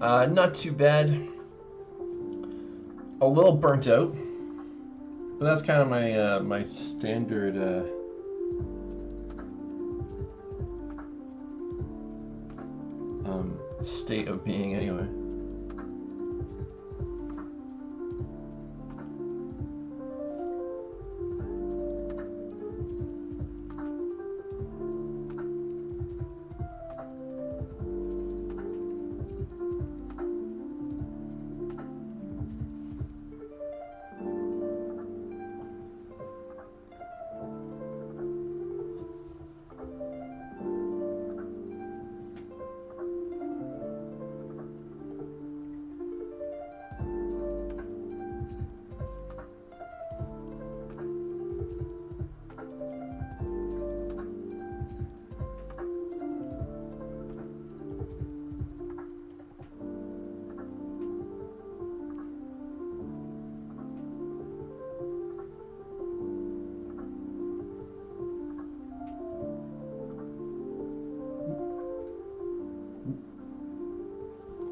Speaker 1: Not too bad. A little burnt out, but that's kind of my my standard state of being anyway.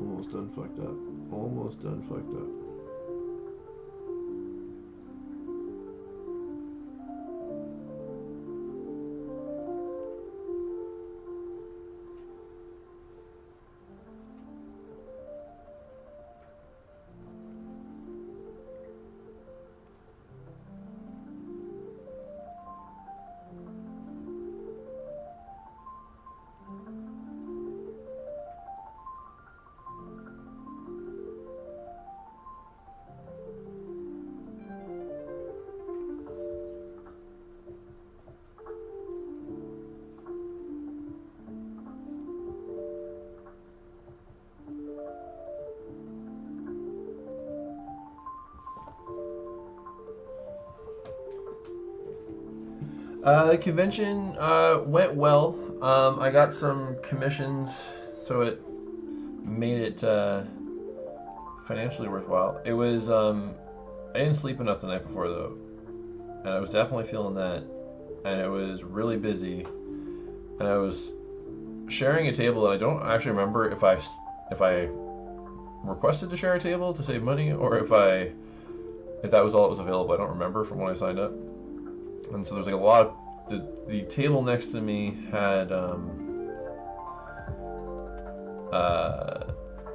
Speaker 1: Almost done fucked up. Almost done fucked up. The convention went well. I got some commissions, so it made it financially worthwhile. It was I didn't sleep enough the night before though, and I was definitely feeling that. And it was really busy, and I was sharing a table, and I don't actually remember if I requested to share a table to save money or if that was all that was available. I don't remember from when I signed up. And so there's like a lot of the table next to me had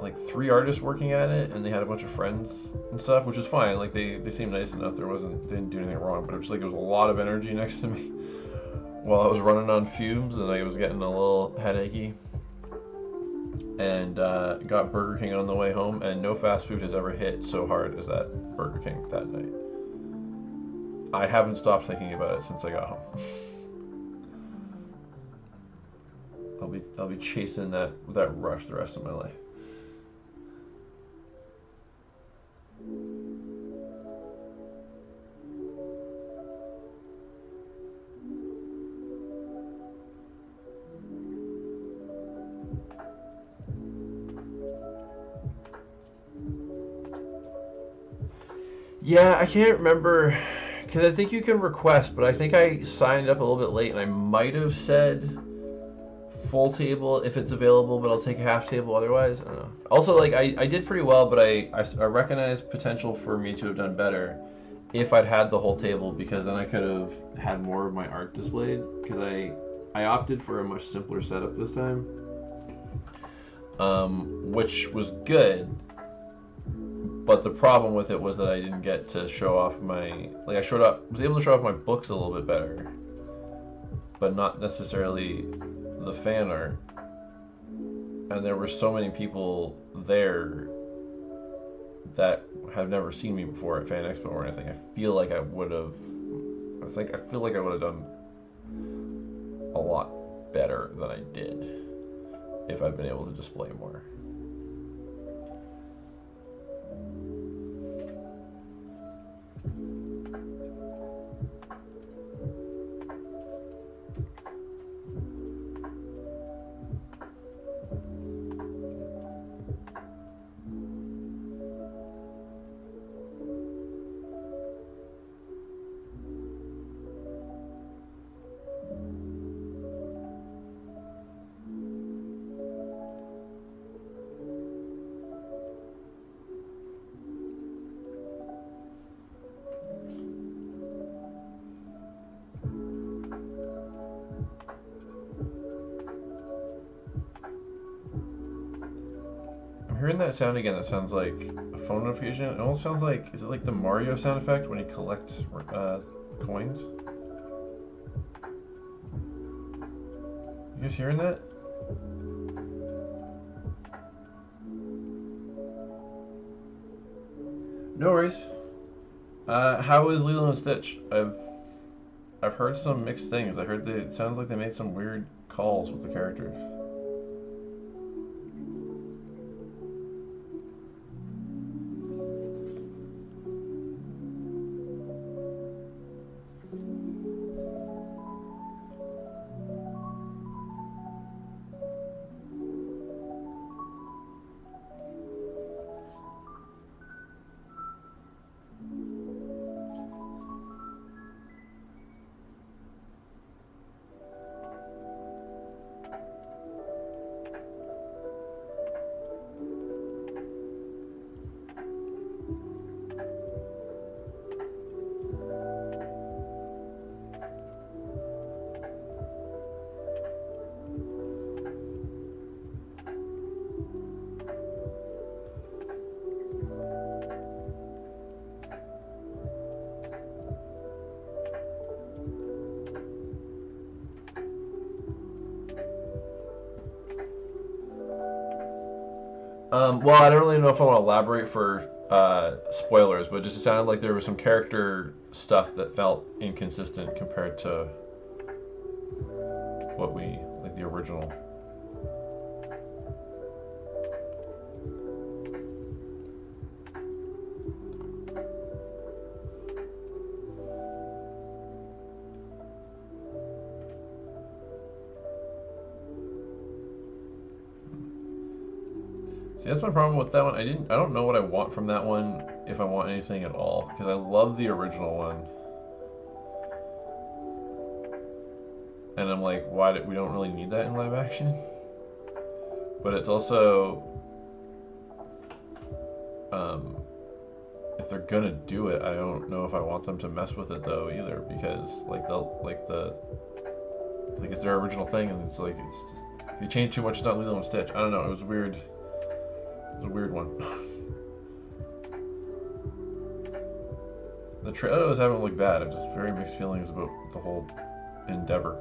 Speaker 1: like 3 artists working at it, and they had a bunch of friends and stuff, which is fine. Like they seemed nice enough. They didn't do anything wrong, but it was like there was a lot of energy next to me while I was running on fumes, and I was getting a little headachy. And got Burger King on the way home, and no fast food has ever hit so hard as that Burger King that night. I haven't stopped thinking about it since I got home. I'll be chasing that rush the rest of my life. Yeah, I can't remember, because I think you can request, but I think I signed up a little bit late, and I might have said full table if it's available, but I'll take a half table otherwise. I don't know. Also, like I did pretty well, but I recognize potential for me to have done better if I'd had the whole table, because then I could have had more of my art displayed, because I opted for a much simpler setup this time, which was good. But the problem with it was that I didn't get to show off my, like was able to show off my books a little bit better, but not necessarily the fan art. And there were so many people there that have never seen me before at Fan Expo or anything. I feel like I would have done a lot better than I did if I'd been able to display more. I'm hearing that sound again. That sounds like a phone notification. It almost sounds like, is it like the Mario sound effect when you collect coins? You guys hearing that? No worries. How is Lilo and Stitch? I've heard some mixed things. I heard it sounds like they made some weird calls with the characters. Well, I don't really know if I want to elaborate for spoilers, but just it sounded like there was some character stuff that felt inconsistent compared to what we like the original. See, that's my problem with that one. I don't know what I want from that one, if I want anything at all, because I love the original one. And I'm like, we don't really need that in live action? But it's also, if they're gonna do it, I don't know if I want them to mess with it though either, because like it's their original thing, and it's like it's just, if you change too much, it's not Lilo and Stitch. I don't know. It was weird. It was a weird one. The trailers haven't looked bad. I have just very mixed feelings about the whole endeavor.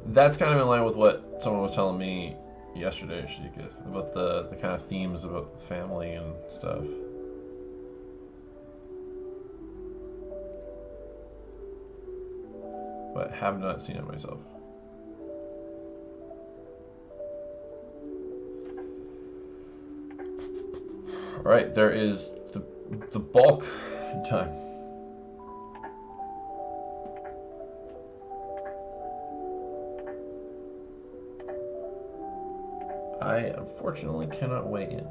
Speaker 1: That's kind of in line with what someone was telling me yesterday, Shika, about the kind of themes about family and stuff. But have not seen it myself. All right, there is the bulk time. I unfortunately cannot weigh in.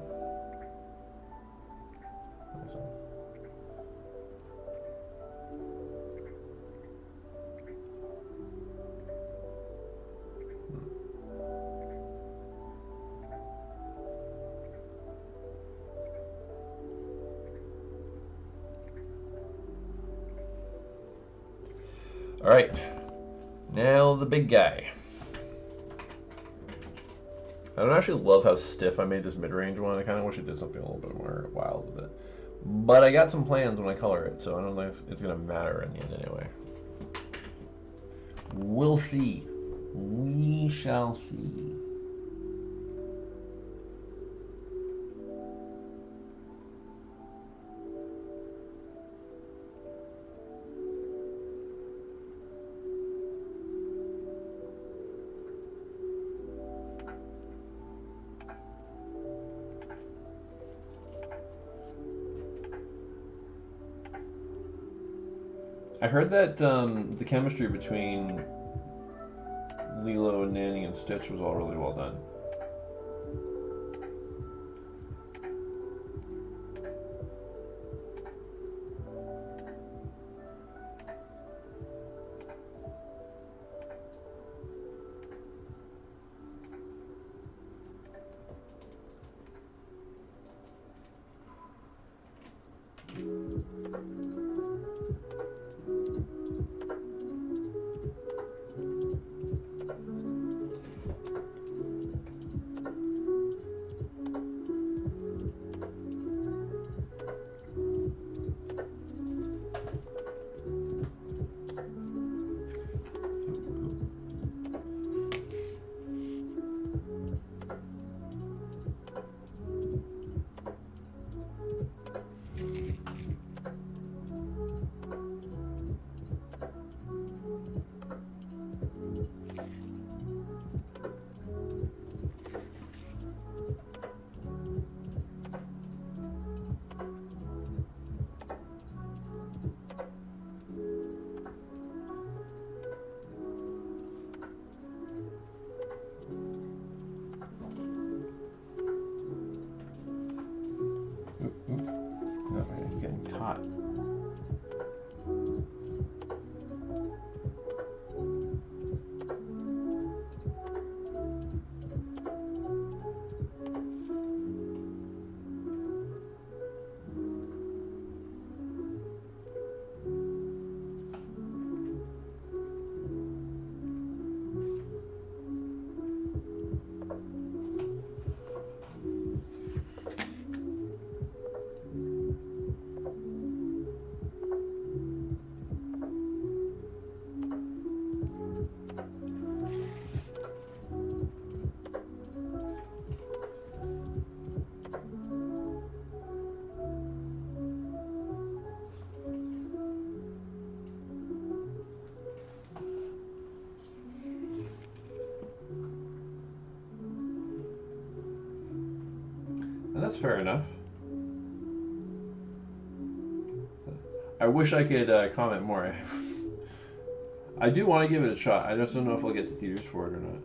Speaker 1: All right, now the big guy. I don't actually love how stiff I made this mid-range one. I kind of wish I did something a little bit more wild with it. But I got some plans when I color it, so I don't know if it's going to matter in the end anyway. We'll see. We shall see. I heard that the chemistry between Lilo and Nanny and Stitch was all really well done. hot. That's fair enough. I wish I could comment more. I do want to give it a shot. I just don't know if I'll get to theaters for it or not.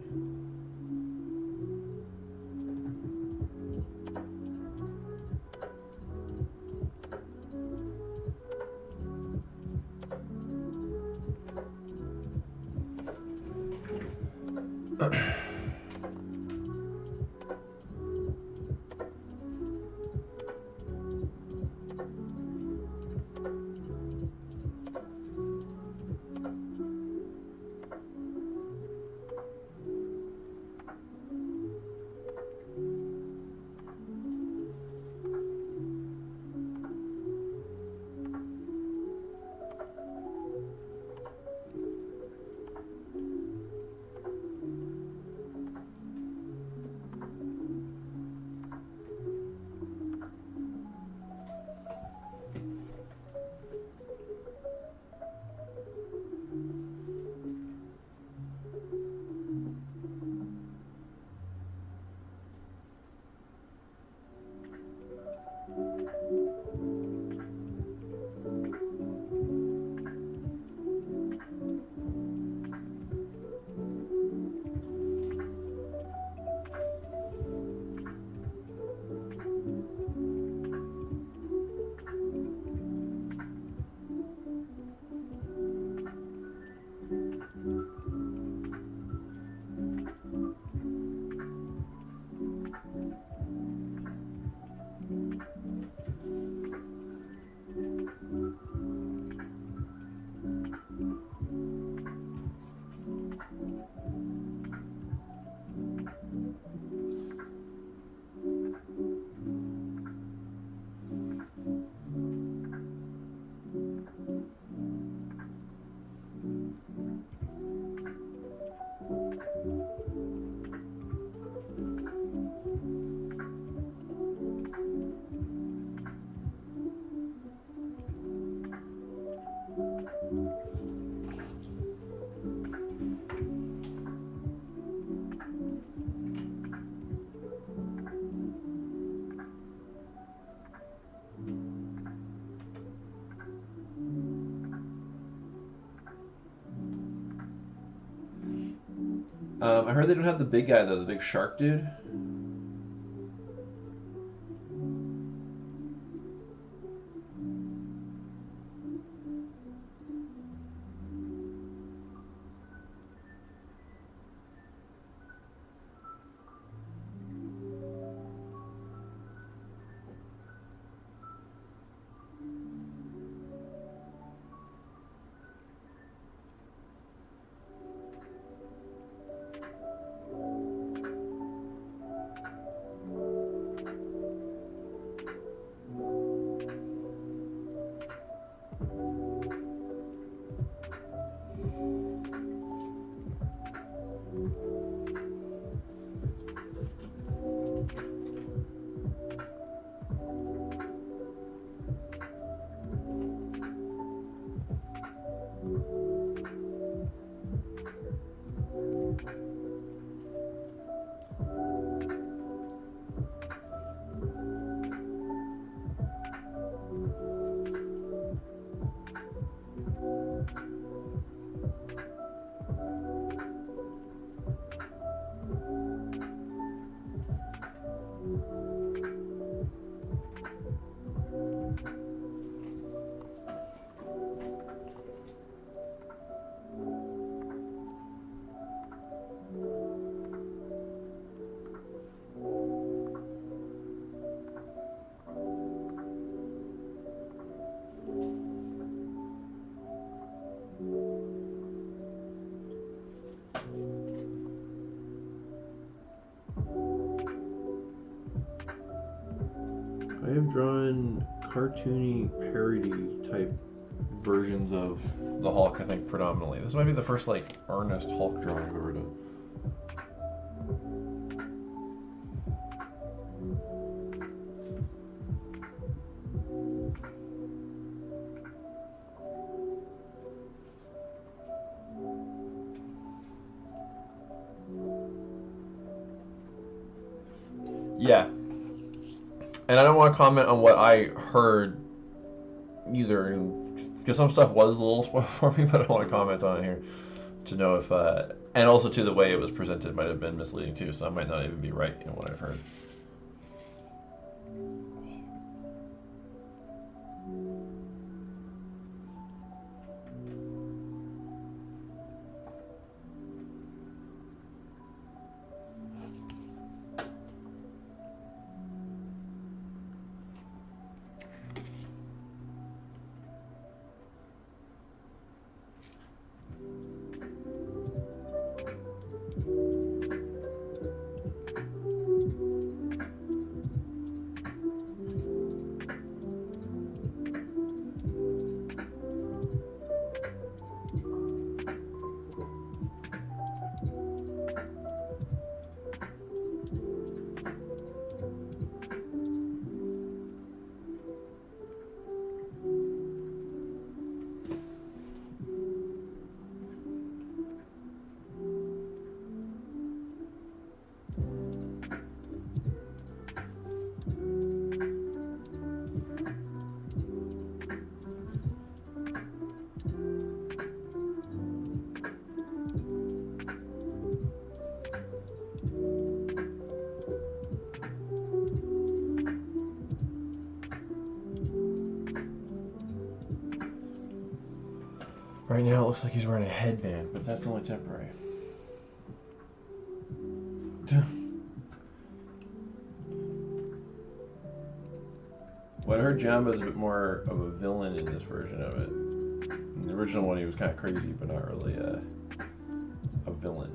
Speaker 1: I heard they don't have the big guy though, the big shark dude. cartoony parody type versions of the Hulk, I think, predominantly. This might be the first, like, earnest Hulk drawing I've ever done. Yeah. And I don't want to comment on what I heard either, because some stuff was a little spoiled for me, but I don't want to comment on it here to know if, and also too, the way it was presented might have been misleading too, so I might not even be right in what I've heard. Right now it looks like he's wearing a headband, but that's only temporary. What I heard, Jamba's a bit more of a villain in this version of it. In the original one he was kind of crazy, but not really a villain.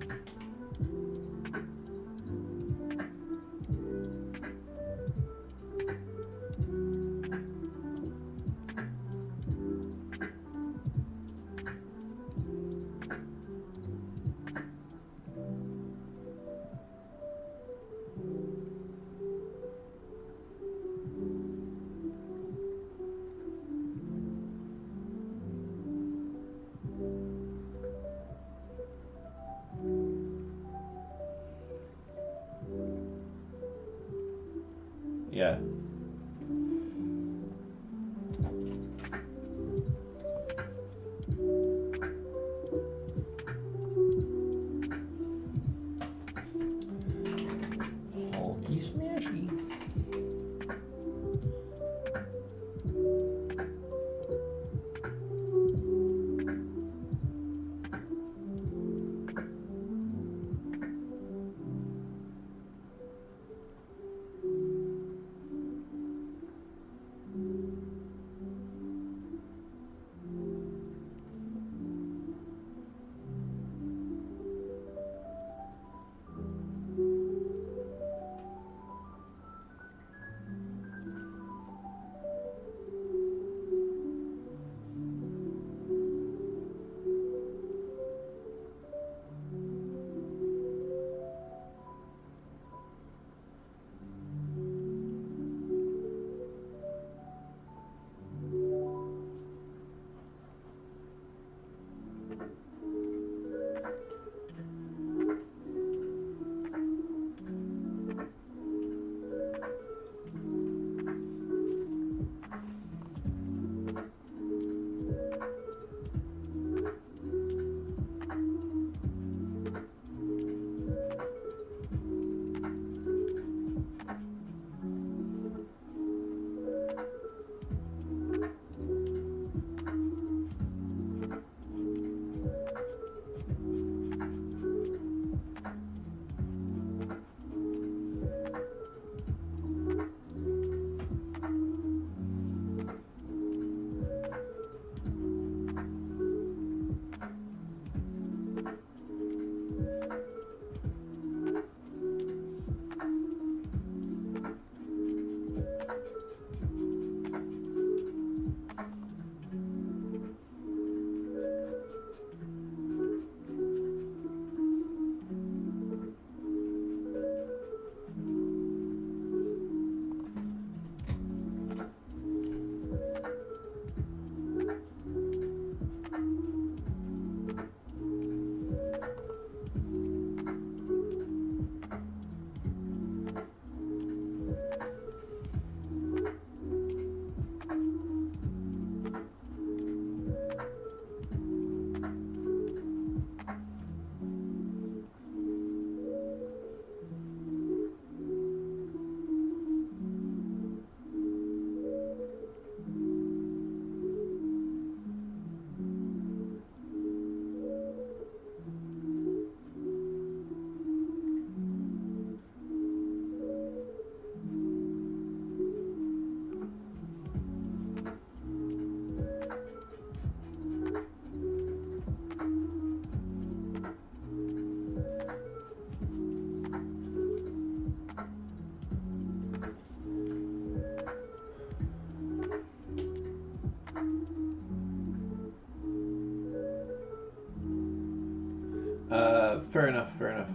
Speaker 1: Fair enough. Fair enough.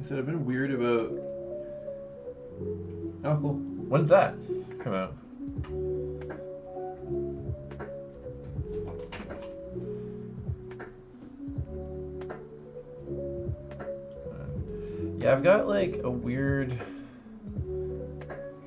Speaker 1: I said I've been weird about. Oh, cool. When's that come out? Yeah, I've got like a weird.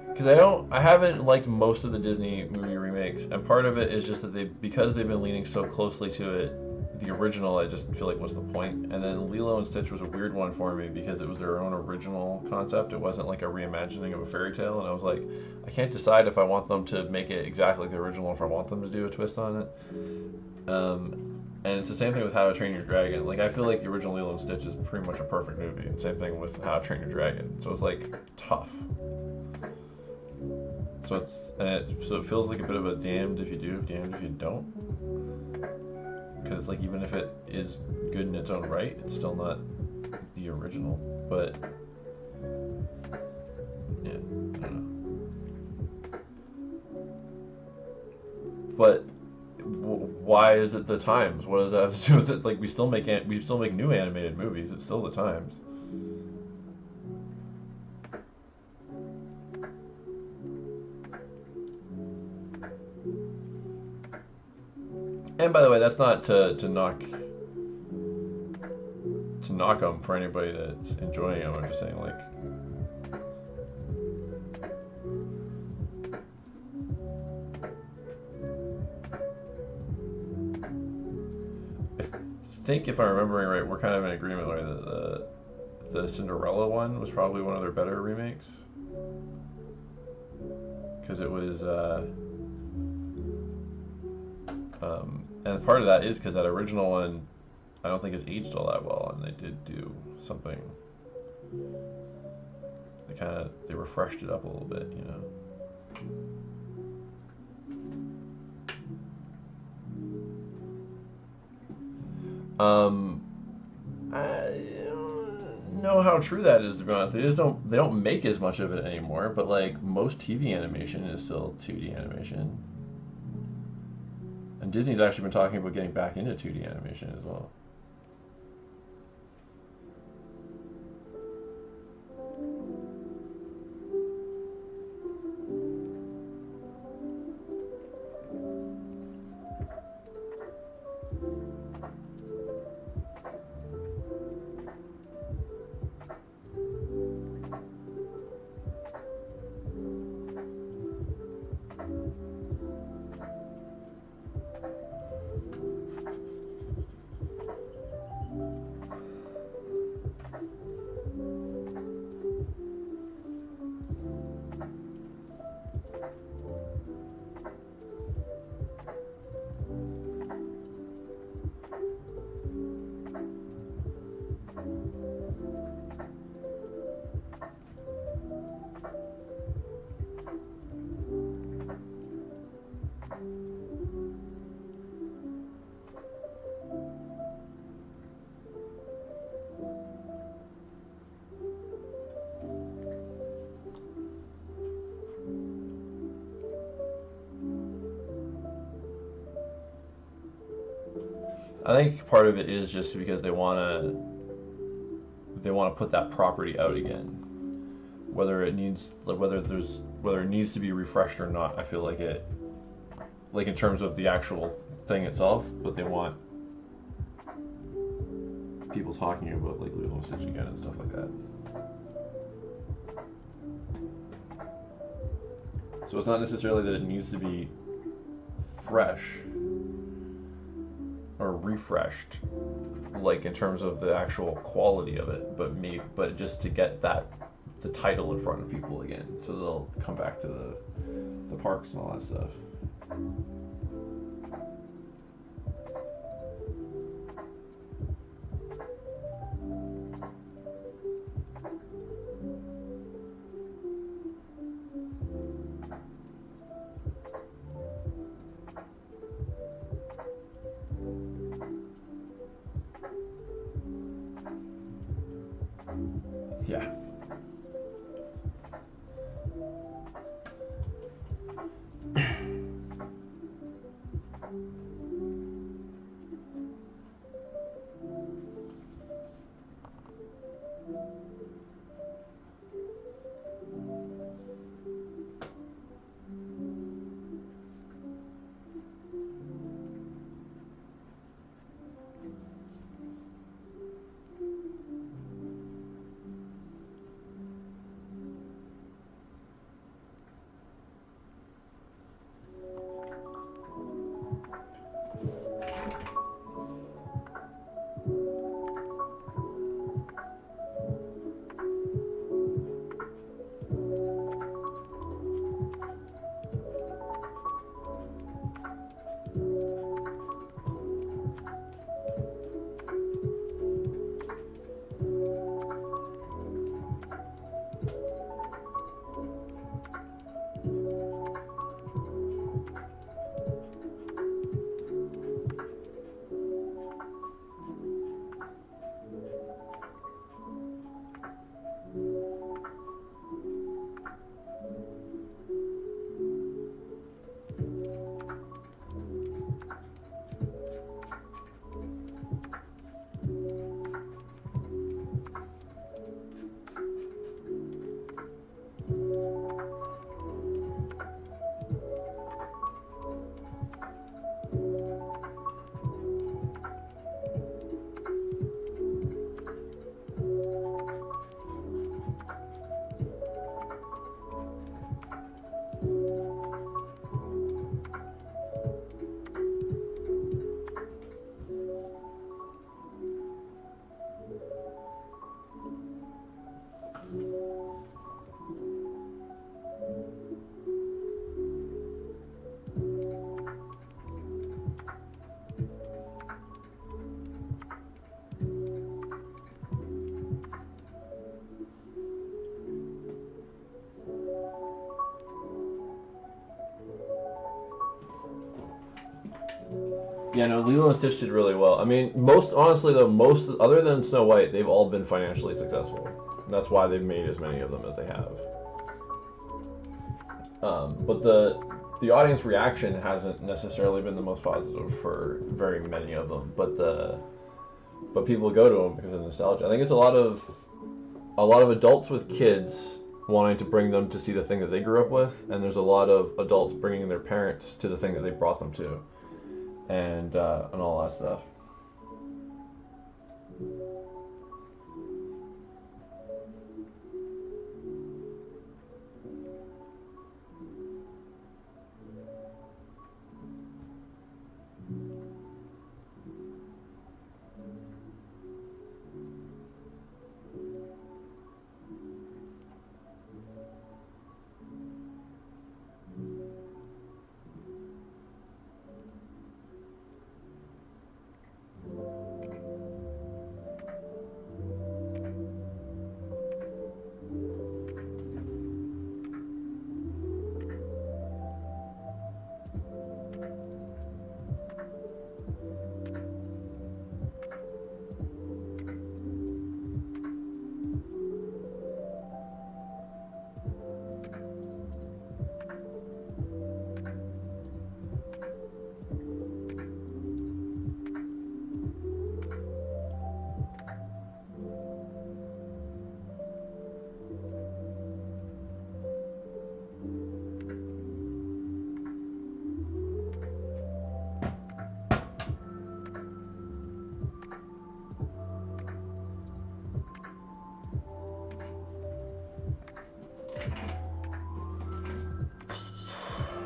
Speaker 1: Because I haven't liked most of the Disney movie remakes, and part of it is just that because they've been leaning so closely to it, the original, I just feel like what's the point? And then Lilo and Stitch was a weird one for me because it was their own original concept. It wasn't like a reimagining of a fairy tale, and I was like, I can't decide if I want them to make it exactly like the original or if I want them to do a twist on it. And it's the same thing with How to Train Your Dragon. Like, I feel like the original Lilo and Stitch is pretty much a perfect movie. And same thing with How to Train Your Dragon. So it's like tough. So it feels like a bit of a damned if you do, damned if you don't. Because like even if it is good in its own right, it's still not the original. But yeah, I don't know. But why is it the Times? What does that have to do with it? Like we still make new animated movies. It's still the Times. And by the way, that's not to knock them for anybody that's enjoying them. I'm just saying, like, I think if I'm remembering right, we're kind of in agreement where the Cinderella one was probably one of their better remakes because it was. And part of that is because that original one, I don't think has aged all that well, and they did do something. They refreshed it up a little bit, you know. I don't know how true that is, to be honest. They don't make as much of it anymore, but like most TV animation is still 2D animation. And Disney's actually been talking about getting back into 2D animation as well. I think part of it is just because they want to put that property out again, whether it needs to be refreshed or not. I feel like it, like in terms of the actual thing itself, but they want people talking about like Lilo and Stitch again and stuff like that. So it's not necessarily that it needs to be fresh or refreshed, like in terms of the actual quality of it, but just to get the title in front of people again, so they'll come back to the parks and all that stuff. Yeah, no, Lilo and Stitch did really well. I mean, most honestly though, most other than Snow White, they've all been financially successful. And that's why they've made as many of them as they have. But the audience reaction hasn't necessarily been the most positive for very many of them. But people go to them because of nostalgia. I think it's a lot of adults with kids wanting to bring them to see the thing that they grew up with, and there's a lot of adults bringing their parents to the thing that they brought them to, and all that stuff.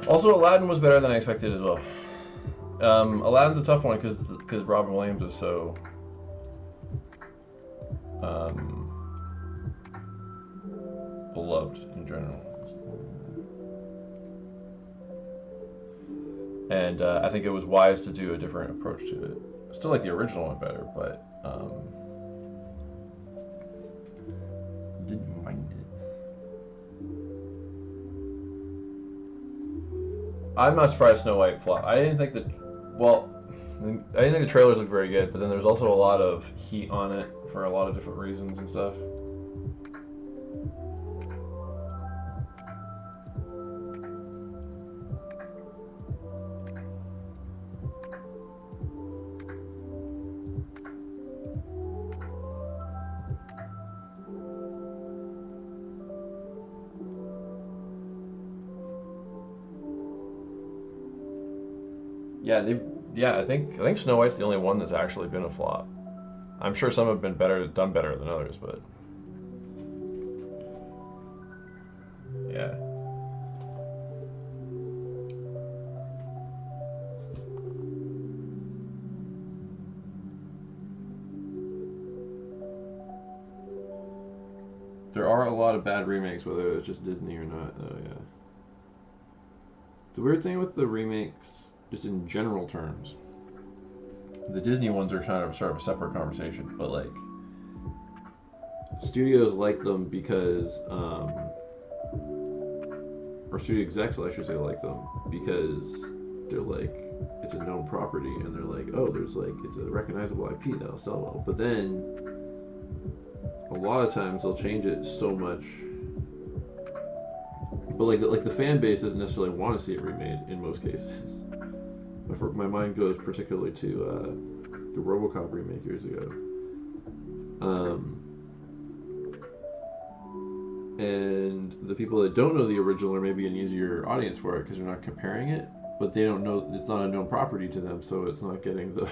Speaker 1: Also, Aladdin was better than I expected as well. Aladdin's a tough one because Robin Williams is so um, beloved in general, and I think it was wise to do a different approach to it. I still like the original one better, but didn't mind it. I'm not surprised Snow White flopped. I didn't think that. Well, I didn't think the trailers looked very good, but then there's also a lot of heat on it for a lot of different reasons and stuff. Yeah, I think Snow White's the only one that's actually been a flop. I'm sure some have been done better than others, but yeah. There are a lot of bad remakes, whether it's just Disney or not, though, yeah. The weird thing with the remakes, just in general terms, the Disney ones are kind of sort of a separate conversation, but like studios like them because, or studio execs, I should say, like them because they're like it's a known property, and they're like, oh, there's like it's a recognizable IP that'll sell well. But then a lot of times they'll change it so much. But like the fan base doesn't necessarily want to see it remade in most cases. My mind goes particularly to the RoboCop remake years ago, and the people that don't know the original are maybe an easier audience for it because they're not comparing it, but they don't know it's not a known property to them, so it's not getting the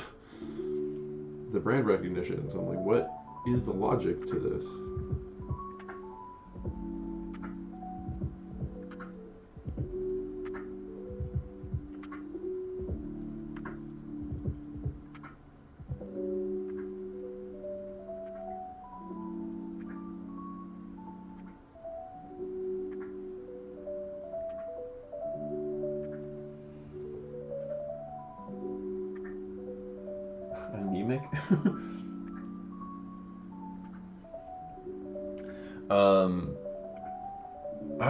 Speaker 1: brand recognition. So I'm like, what is the logic to this? Anemic. I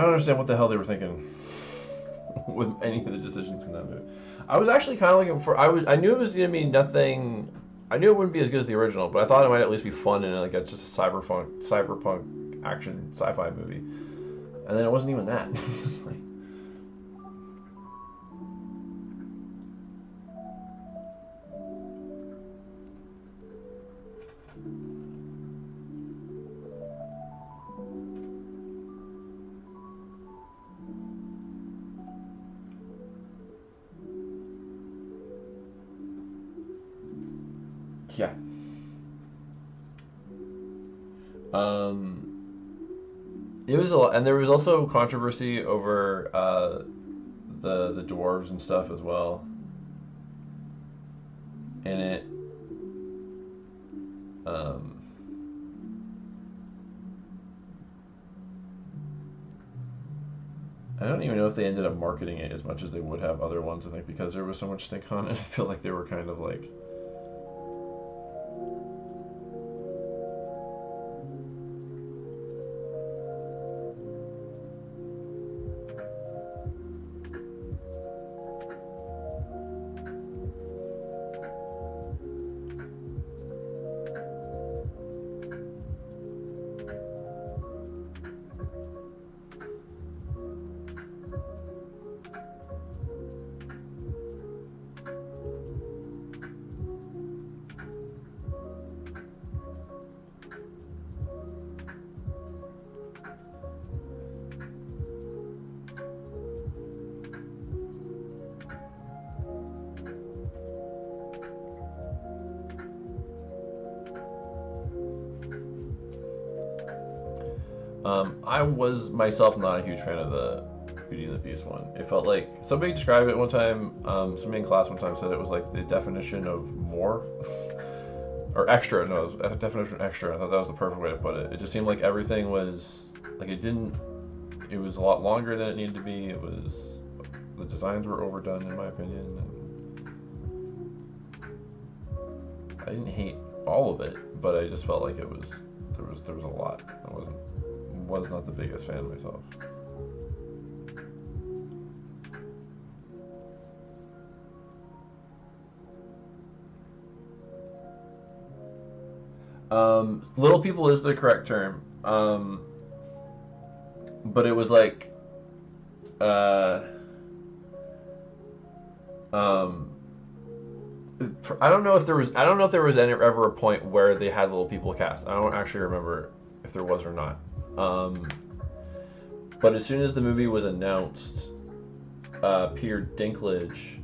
Speaker 1: don't understand what the hell they were thinking with any of the decisions in that movie. I was actually kind of looking for. I knew it was gonna be nothing. I knew it wouldn't be as good as the original, but I thought it might at least be fun and like just a cyberpunk action sci-fi movie. And then it wasn't even that. Like, yeah. It was a lot, and there was also controversy over the dwarves and stuff as well in it. Um, I don't even know if they ended up marketing it as much as they would have other ones. I think because there was so much stink on it, I feel like they were kind of like. I was myself not a huge fan of the Beauty and the Beast one. It felt like somebody described it one time. Somebody in class one time said it was like the definition of more or extra. No, it was a definition of extra. I thought that was the perfect way to put it. It just seemed like everything was like it didn't. It was a lot longer than it needed to be. It was the designs were overdone in my opinion. And I didn't hate all of it, but I just felt like it was there was a lot. I was not the biggest fan myself. Little people is the correct term, but it was like, I don't know if there was ever a point where they had little people cast. I don't actually remember if there was or not. But as soon as the movie was announced, Peter Dinklage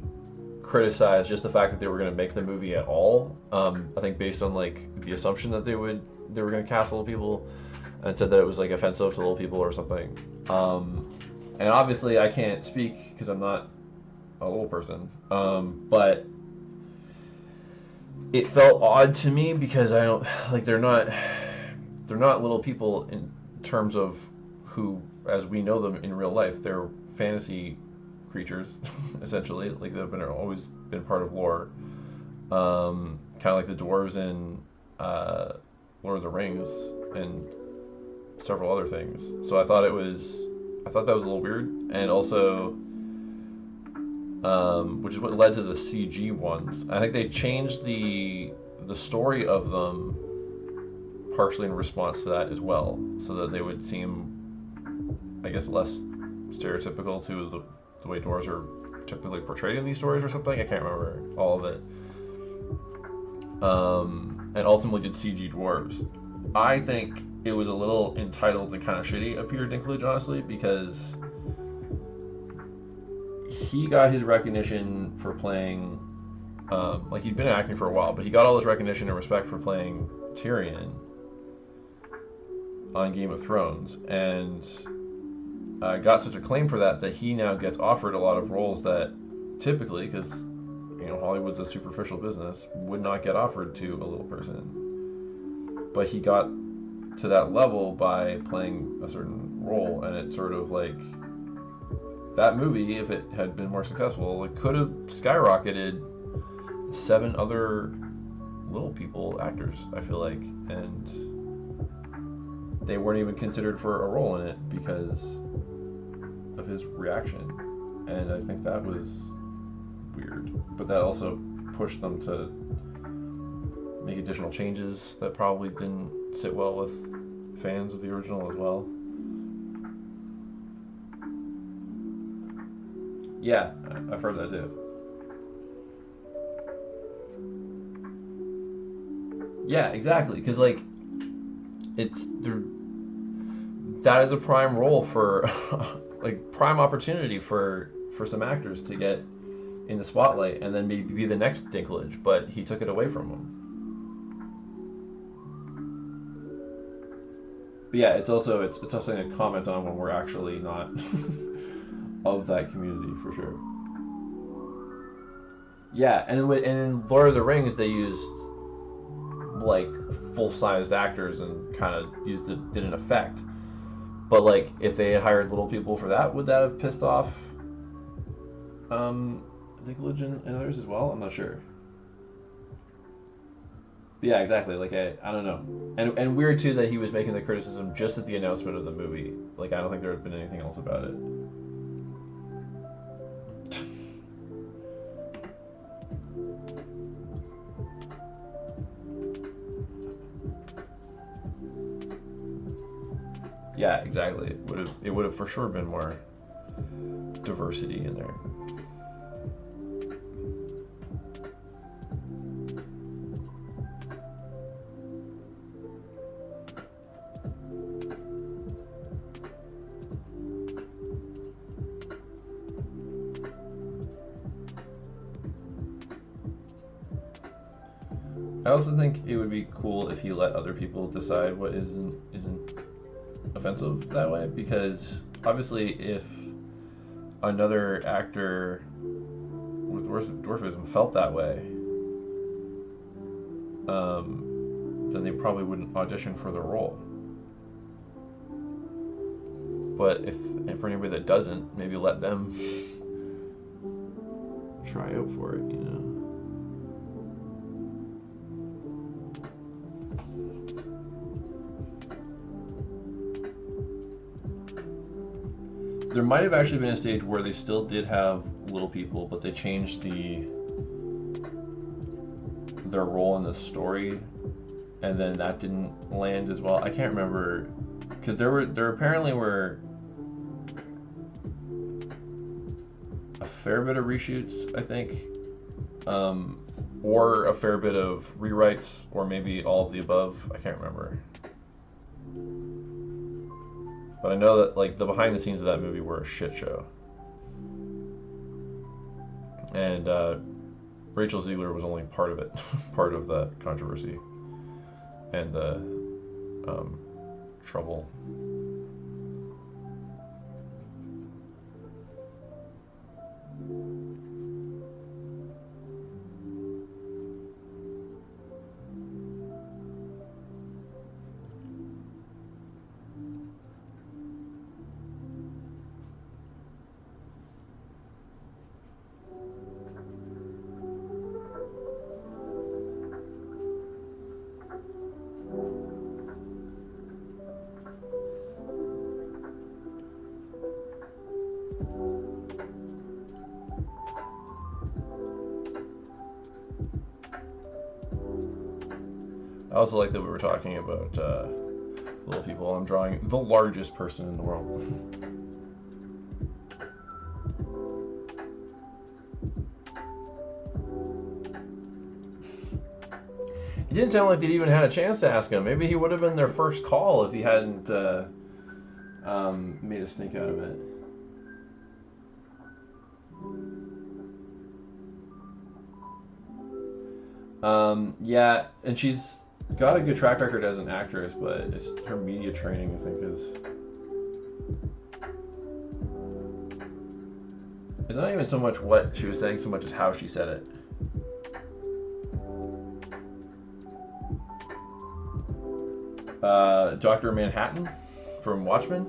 Speaker 1: criticized just the fact that they were going to make the movie at all. I think based on like the assumption that they were going to cast little people, and said that it was like offensive to little people or something. And obviously I can't speak because I'm not a little person. But it felt odd to me because I don't like they're not little people in terms of who, as we know them in real life, they're fantasy creatures, essentially. Like they've always been part of lore, kind of like the dwarves in Lord of the Rings and several other things. So I thought that was a little weird, and also, which is what led to the CG ones. I think they changed the story of them partially in response to that as well, so that they would seem, I guess, less stereotypical to the way dwarves are typically portrayed in these stories or something. I can't remember all of it. And ultimately did CG dwarves. I think it was a little entitled and kind of shitty of Peter Dinklage, honestly, because he got his recognition for playing, like he'd been acting for a while, but he got all his recognition and respect for playing Tyrion on Game of Thrones, and got such acclaim for that he now gets offered a lot of roles that typically, because Hollywood's a superficial business, would not get offered to a little person. But he got to that level by playing a certain role, and it sort of like that movie, if it had been more successful, it could have skyrocketed 7 other little people actors, I feel like, and they weren't even considered for a role in it because of his reaction. and I think that was weird. But that also pushed them to make additional changes that probably didn't sit well with fans of the original as well. Yeah, I've heard that too. Yeah, exactly. Because like, it's that is a prime role for, like, prime opportunity for some actors to get in the spotlight and then maybe be the next Dinklage, but he took it away from him. But yeah, it's also it's a tough thing to comment on when we're actually not of that community for sure. Yeah, and in Lord of the Rings they used like full-sized actors and kind of did an effect. But like if they had hired little people for that, would that have pissed off Dinklage and others as well? I'm not sure. But yeah, exactly. Like I don't know, and weird too that he was making the criticism just at the announcement of the movie. Like I don't think there had been anything else about it. Yeah, exactly. It would have for sure been more diversity in there. I also think it would be cool if he let other people decide what isn't offensive that way, because obviously if another actor with dwarfism felt that way, then they probably wouldn't audition for the role. But if for anybody that doesn't, maybe let them try out for it, you know. There might have actually been a stage where they still did have little people, but they changed their role in the story, and then that didn't land as well. I can't remember, because there apparently were a fair bit of reshoots, I think, or a fair bit of rewrites, or maybe all of the above. I can't remember. But I know that like the behind the scenes of that movie were a shit show. And Rachel Zegler was only part of it, part of the controversy and the trouble. I also like that we were talking about little people. I'm drawing the largest person in the world. It didn't sound like they'd even had a chance to ask him. Maybe he would have been their first call if he hadn't made a stink out of it. Yeah, and she's got a good track record as an actress, but it's her media training, I think, it's not even so much what she was saying, so much as how she said it. Dr. Manhattan from Watchmen.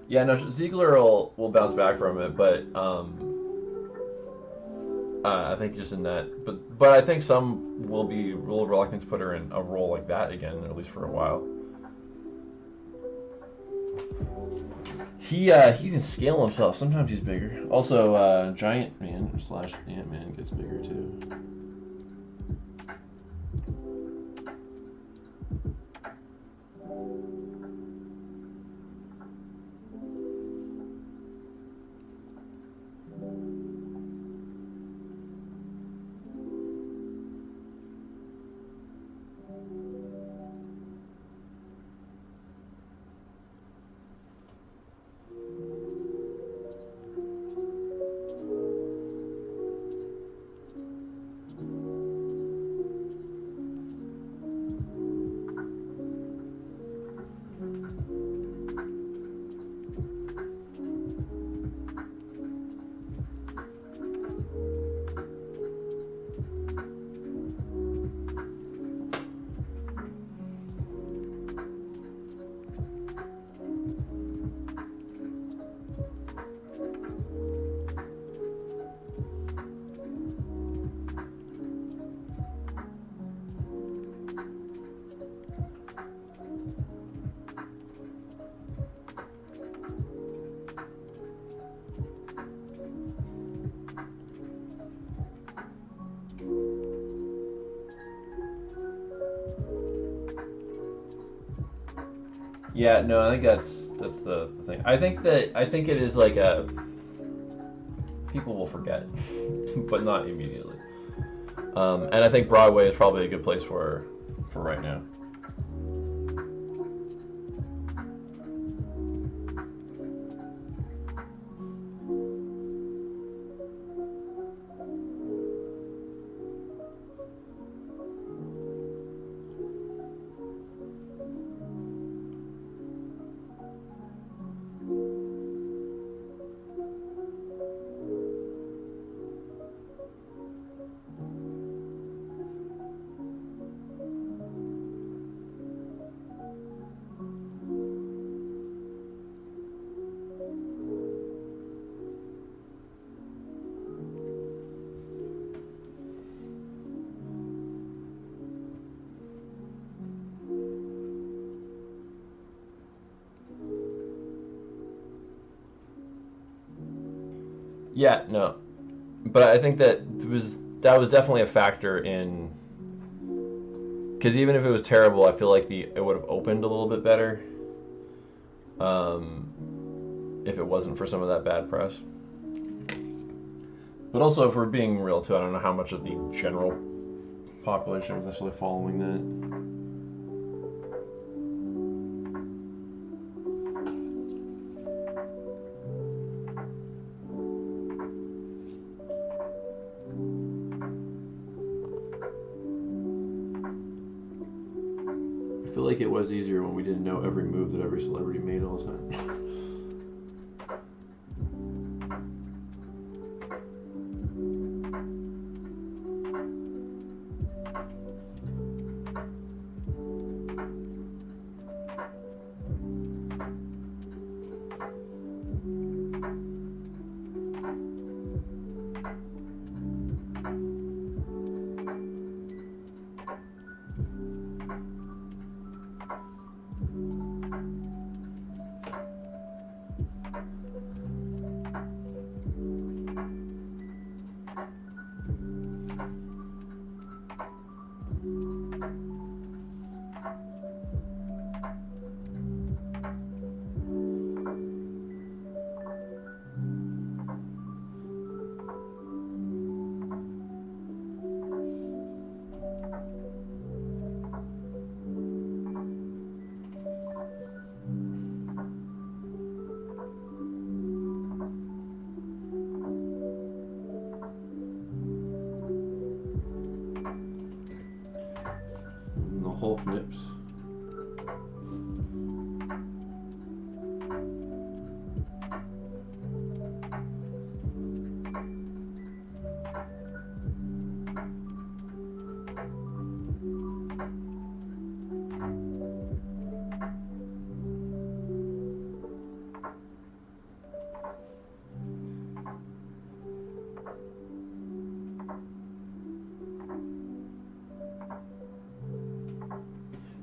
Speaker 1: Yeah, no, Ziegler will bounce back from it, but I think just in that, but I think some will be real reluctant to put her in a role like that again, at least for a while. He can scale himself. Sometimes he's bigger. Also, Giant Man slash Ant Man gets bigger too. Yeah, no, I think that's the thing. I think it is like a people will forget, but not immediately. And I think Broadway is probably a good place for right now. Yeah, no, but I think that was definitely a factor in because even if it was terrible, I feel like it would have opened a little bit better if it wasn't for some of that bad press. But also, if we're being real too, I don't know how much of the general population was actually following that. I feel like it was easier when we didn't know every move that every celebrity made all the time. The Hulk nips.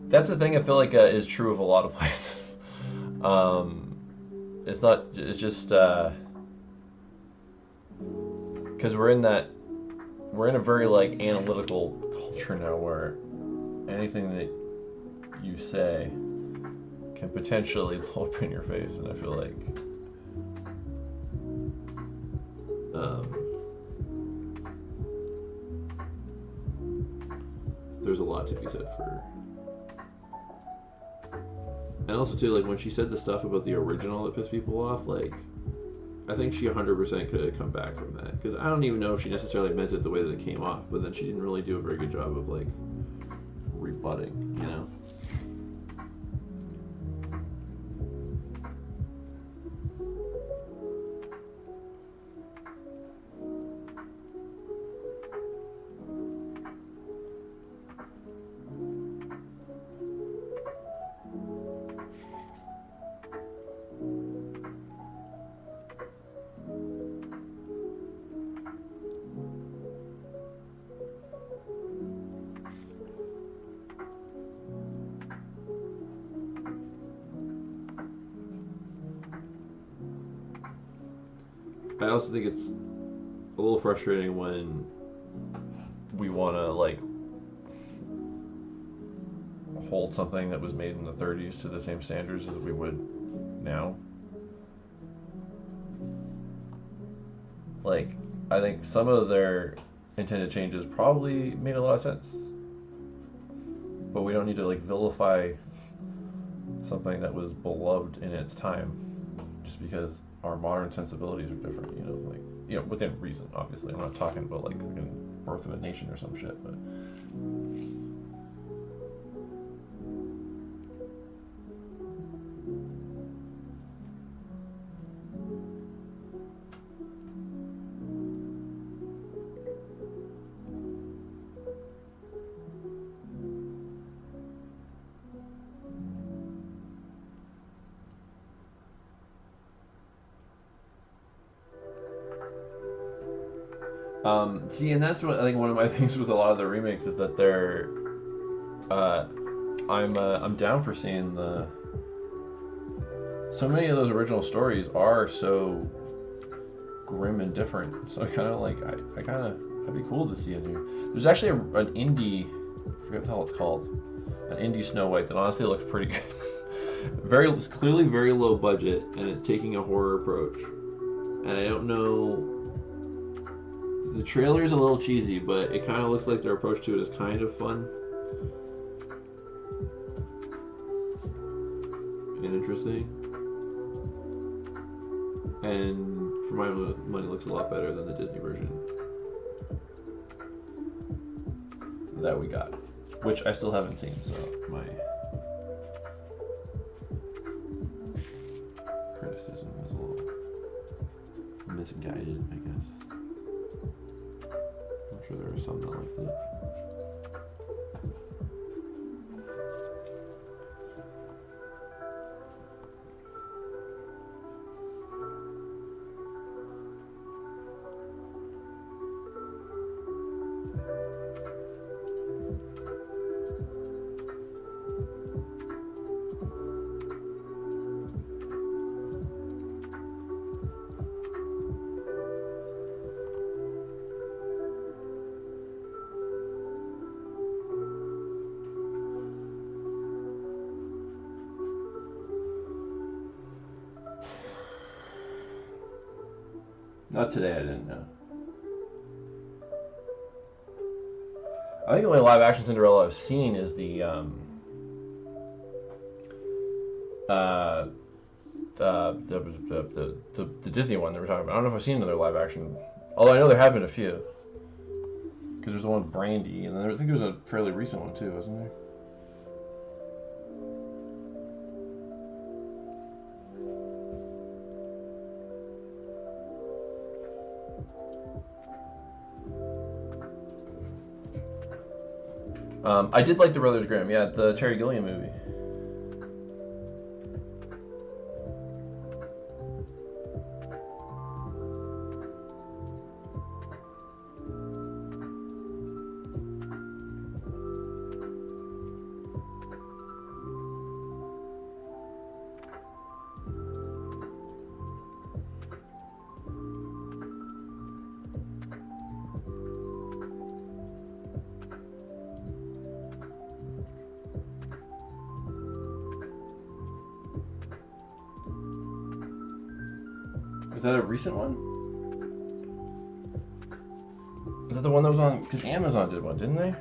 Speaker 1: That's the thing I feel like is true of a lot of places. It's not. It's just because we're in a very like analytical culture now, where anything that you say can potentially blow up in your face, and I feel like there's a lot to be said for. And also too, like when she said the stuff about the original that pissed people off, like I think she 100% could have come back from that, because I don't even know if she necessarily meant it the way that it came off, but then she didn't really do a very good job of like rebutting, you know. I also think it's a little frustrating when we want to like hold something that was made in the 30s to the same standards as we would now. Like, I think some of their intended changes probably made a lot of sense, but we don't need to like vilify something that was beloved in its time just because our modern sensibilities are different, you know, like, you know, within reason, obviously. I'm not talking about like Birth of a Nation or some shit, but see, and that's what I think one of my things with a lot of the remakes is that they're, I'm down for seeing so many of those original stories are so grim and different. So I kind of like, that'd be cool to see a new. There's actually an indie, I forget what the hell it's called, an indie Snow White that honestly looks pretty good. It's clearly very low budget, and it's taking a horror approach. And I don't know. The trailer's a little cheesy, but it kind of looks like their approach to it is kind of fun and interesting. And for my money, looks a lot better than the Disney version that we got, which I still haven't seen, so my criticism is a little misguided, I guess. I'm sure there are some that like that. Not today, I didn't know. I think the only live action Cinderella I've seen is the Disney one that we're talking about. I don't know if I've seen another live action, although I know there have been a few. Because there's the one with Brandy, and I think there was a fairly recent one too, wasn't there? I did like the Brothers Grimm, yeah, the Terry Gilliam movie. Was that a recent one? Is that the one that was on? Because Amazon did one, didn't they?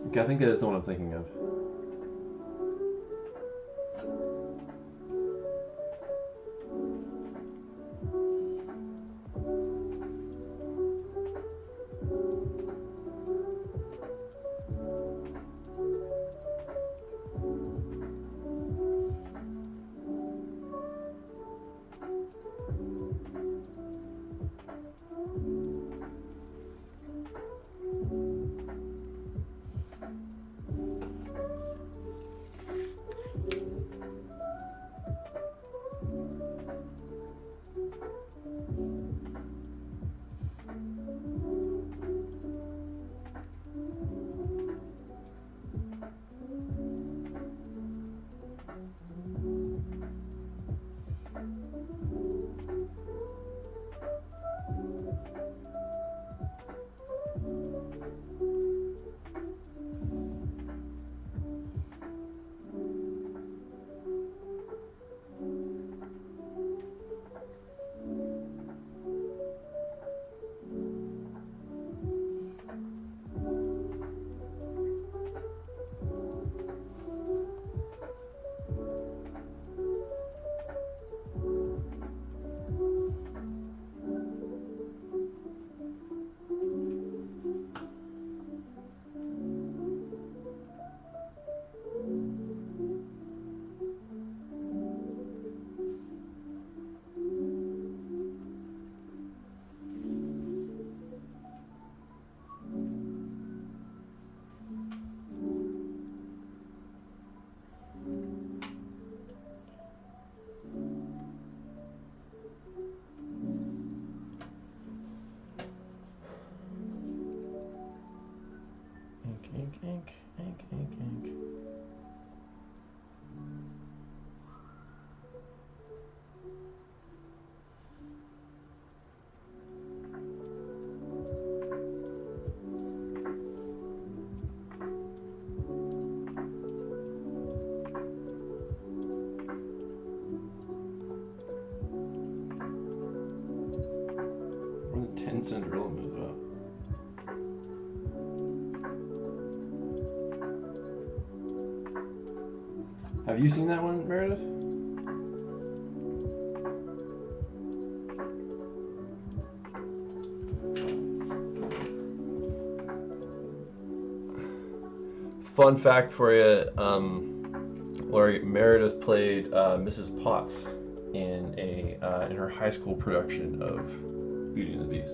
Speaker 1: Okay, I think that is the one I'm thinking of. Ink, ink, ink, ink. When the 10 Cinderella moves up. Have you seen that one, Meredith? Fun fact for you, Lori, Meredith played Mrs. Potts in in her high school production of Beauty and the Beast.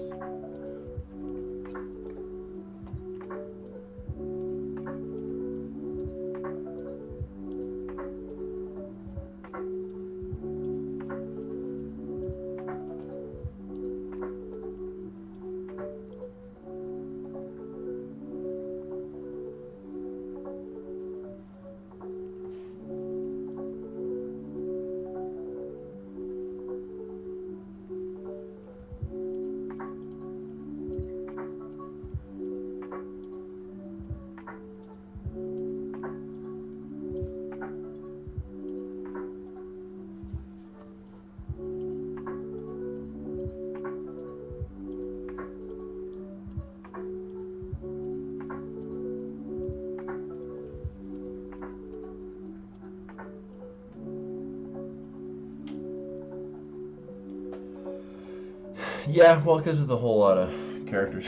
Speaker 1: Yeah, well, because of the whole lot of characters.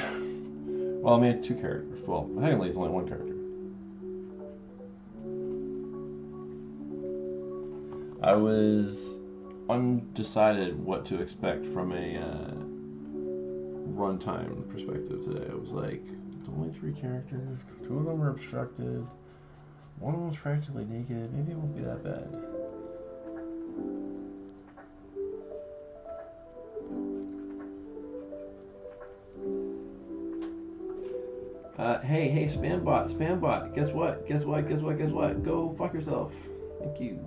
Speaker 1: Well, I mean, two characters. Well, technically, it's only one character. I was undecided what to expect from a runtime perspective today. I was like, it's only three characters. Two of them are obstructed. One of them's practically naked. Maybe it won't be that bad. Hey, spambot. Guess what? Go fuck yourself. Thank you.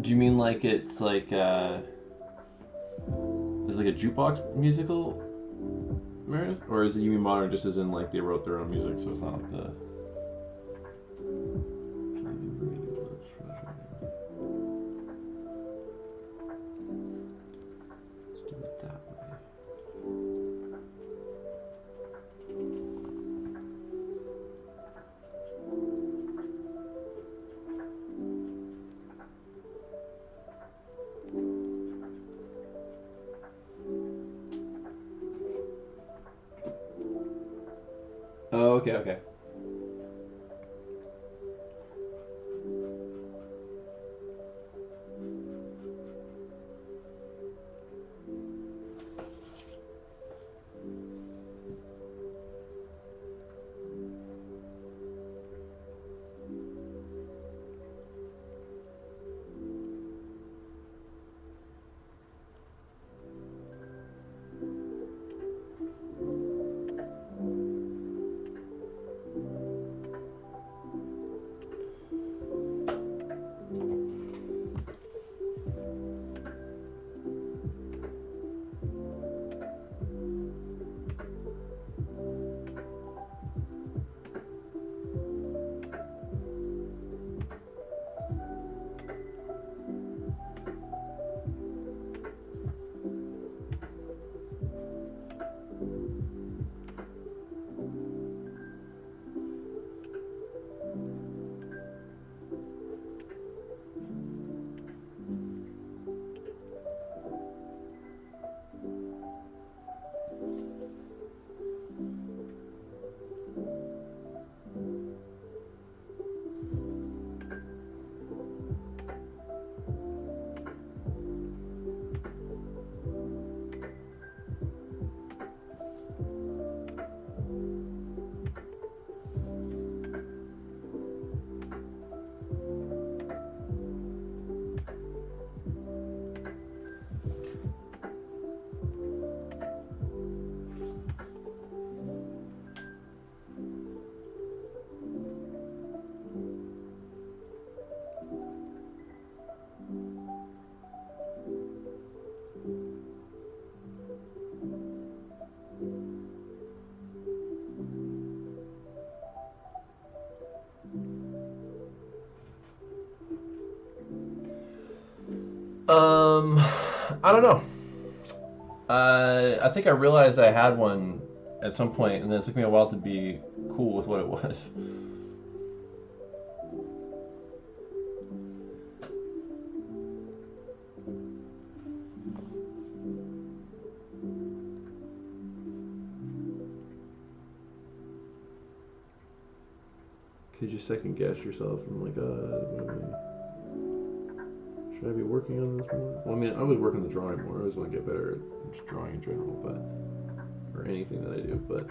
Speaker 1: Do you mean like it's like a jukebox musical, Meredith? Or is it you mean modern just as in like they wrote their own music, so it's not like the... Let's do it that way. Oh, okay. I don't know. I think I realized I had one at some point, and then it took me a while to be cool with what it was. Could you second guess yourself and like, should I be working on this more? Well, I mean, I always work on the drawing more. I always want to get better at just drawing in general, but or anything that I do, but.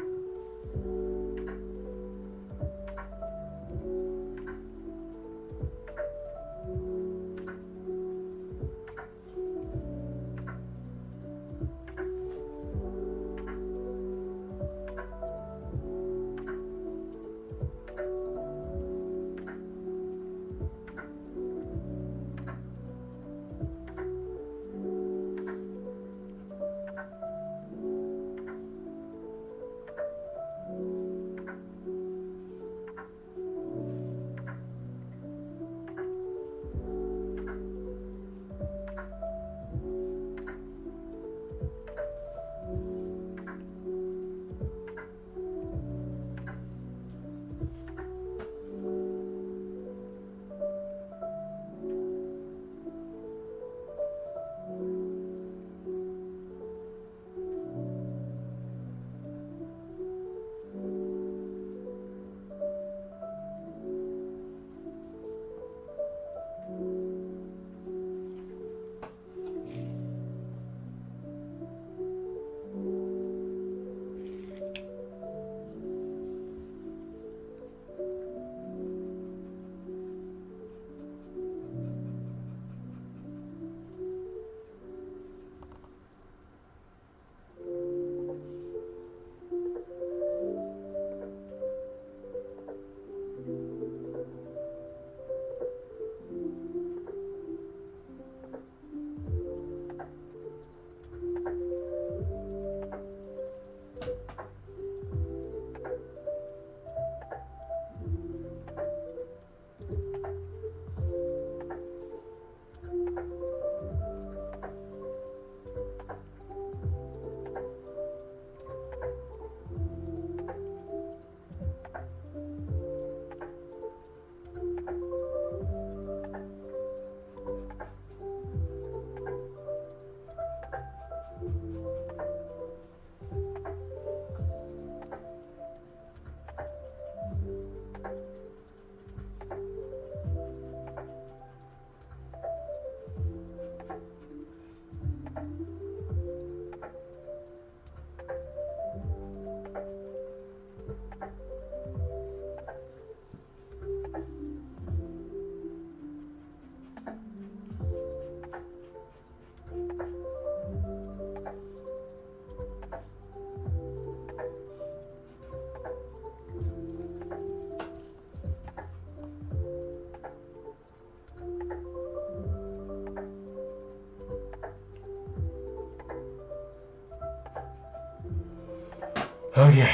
Speaker 1: Okay,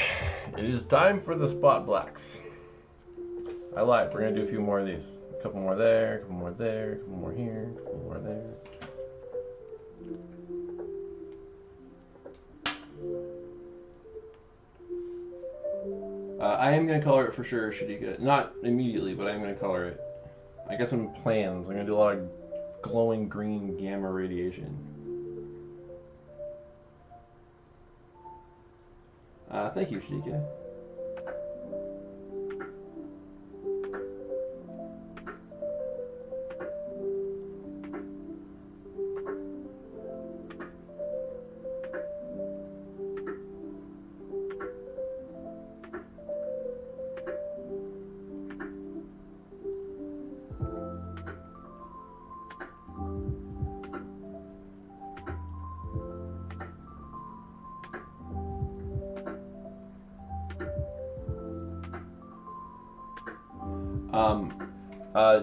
Speaker 1: it is time for the spot blacks. I lied. We're gonna do a few more of these. A couple more there, a couple more there, a couple more here, a couple more there. I am gonna color it for sure, Shadika. Not immediately, but I'm gonna color it. I got some plans. I'm gonna do a lot of glowing green gamma radiation. Thank you, Shadika.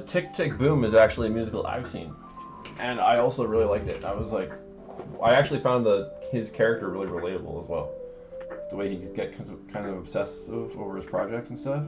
Speaker 1: Tick Tick Boom is actually a musical I've seen, and I also really liked it. I was like, I actually found his character really relatable as well. The way he could get kind of obsessive over his projects and stuff.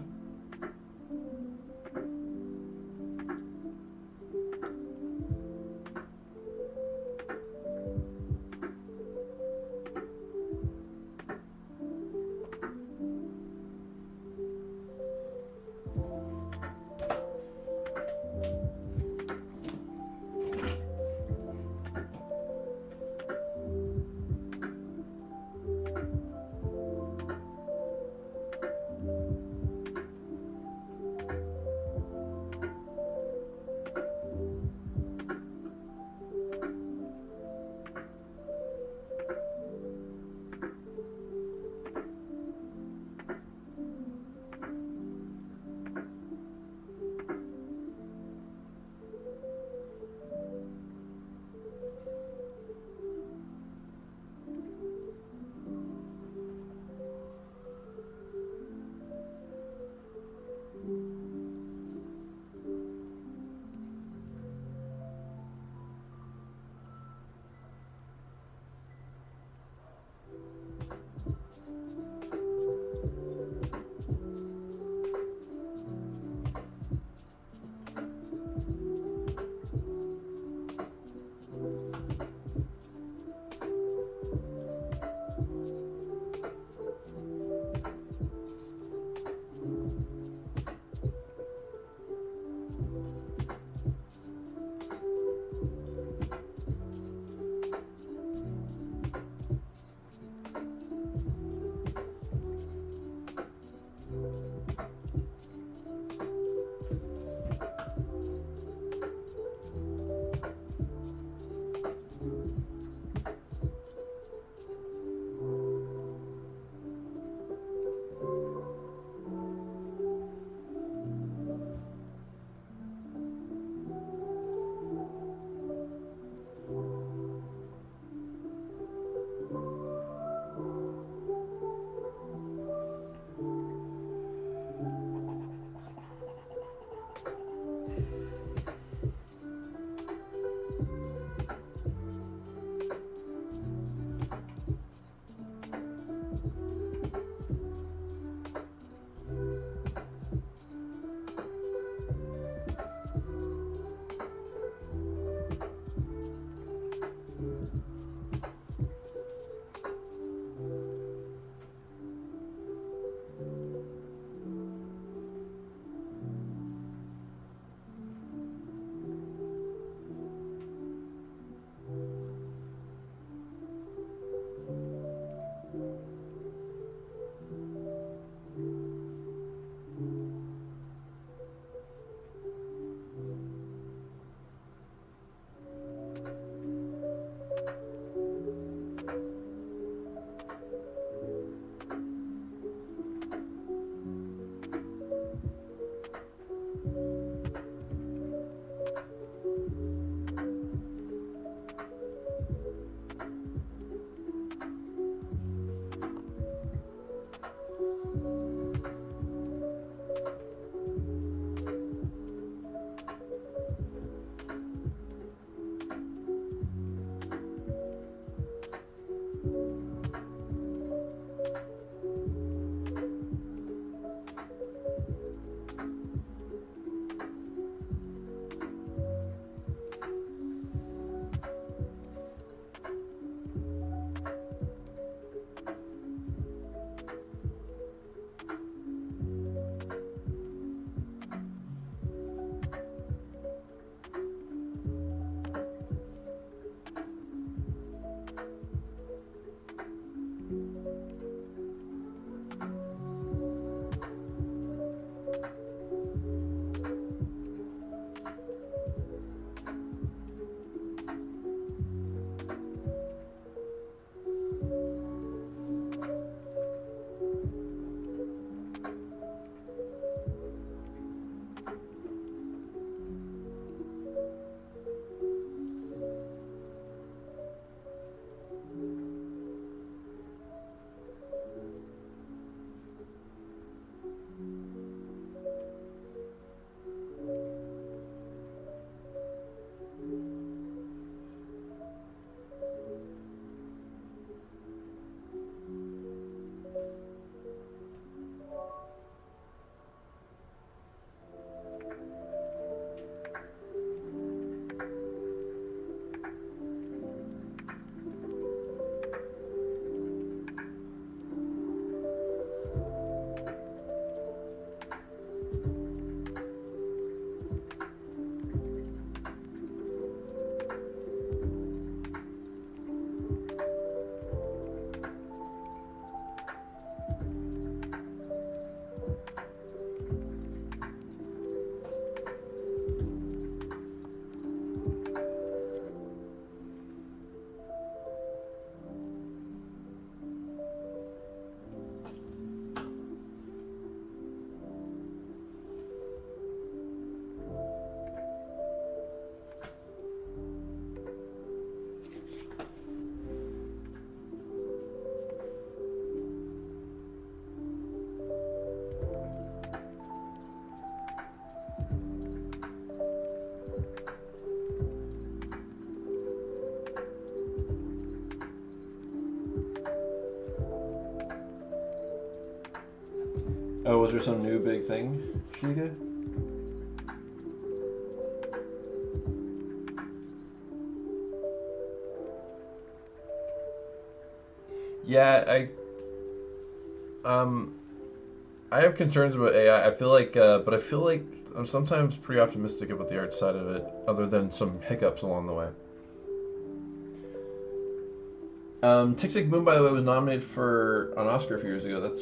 Speaker 1: Oh, was there some new big thing she did? Yeah, I have concerns about AI. I feel like, but I feel like I'm sometimes pretty optimistic about the art side of it, other than some hiccups along the way. Tick Tick Boom, by the way, was nominated for an Oscar a few years ago. That's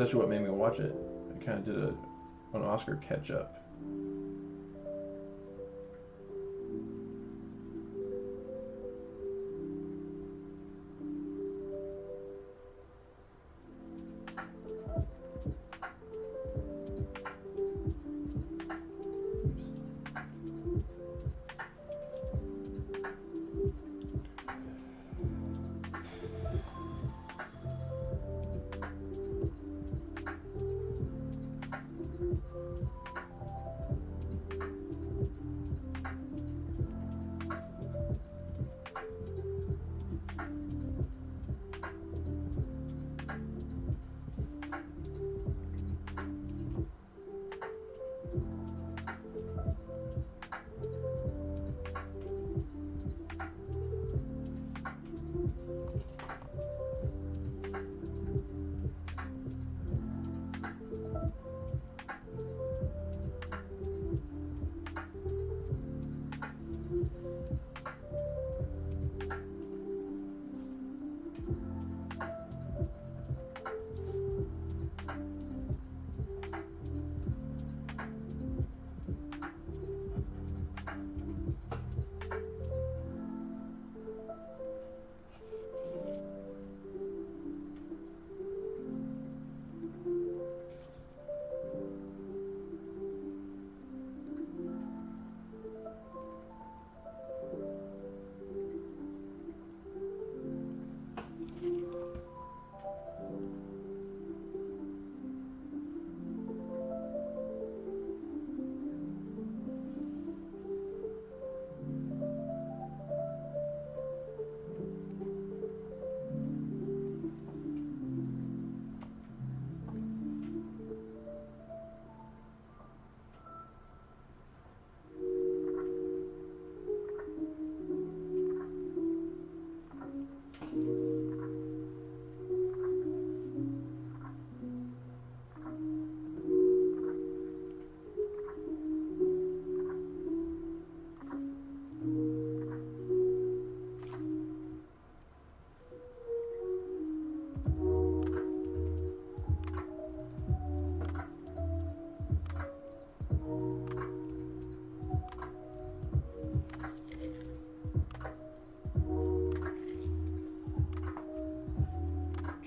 Speaker 1: actually what made me watch it. I kind of did an Oscar catch up.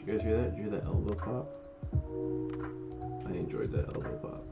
Speaker 1: Did you guys hear that? Did you hear that elbow pop? I enjoyed that elbow pop.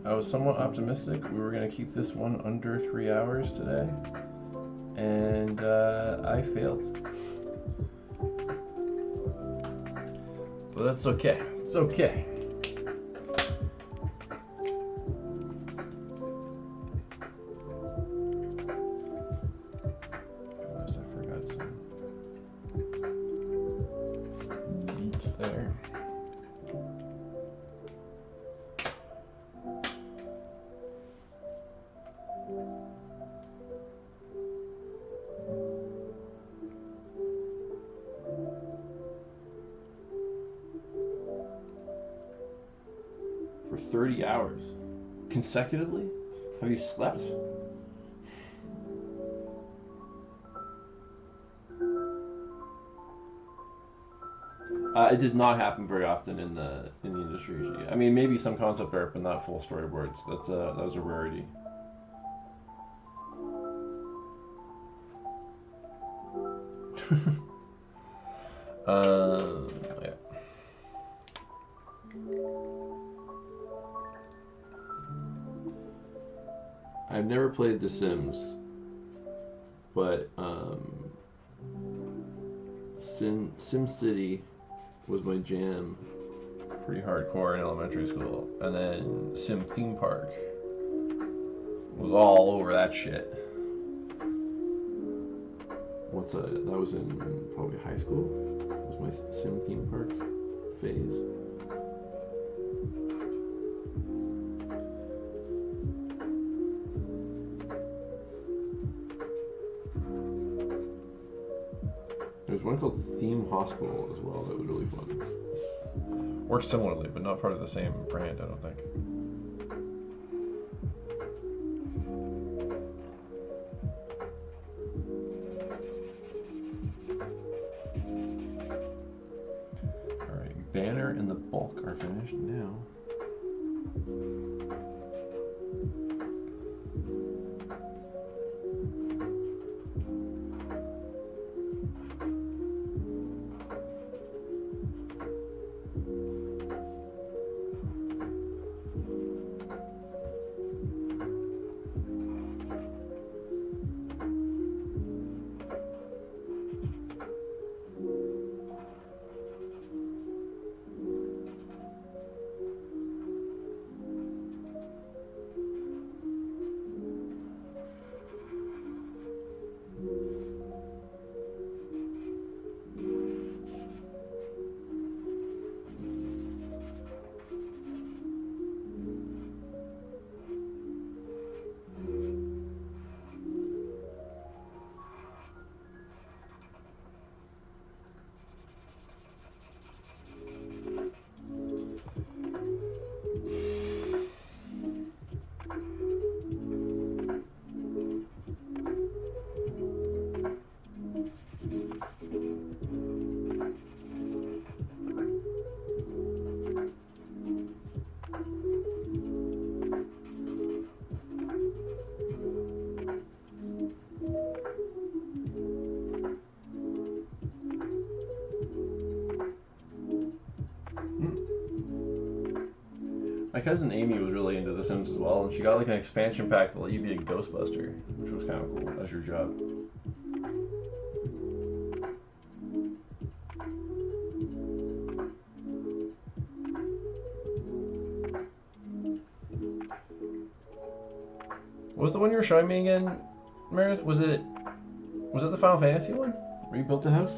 Speaker 1: I was somewhat optimistic we were going to keep this one under 3 hours today, and I failed. But that's okay. It's okay. Unless I forgot some beats there. For 30 hours consecutively? Have you slept? It does not happen very often in the industry usually. I mean, maybe some concept art, but not full storyboards. That was a rarity. Yeah. I've never played The Sims, but SimCity was my jam, pretty hardcore in elementary school, and then Sim Theme Park was all over that shit. That was in probably high school. Was my Sim Theme Park phase. There's one called Theme Hospital as well that was really fun. Works similarly, but not part of the same brand, I don't think. Alright, Banner and the Bulk are finished now. My cousin Amy was really into The Sims as well, and she got like an expansion pack to let you be a Ghostbuster, which was kind of cool as your job. What was the one you were showing me again, Meredith? Was it the Final Fantasy one? Where you built the house?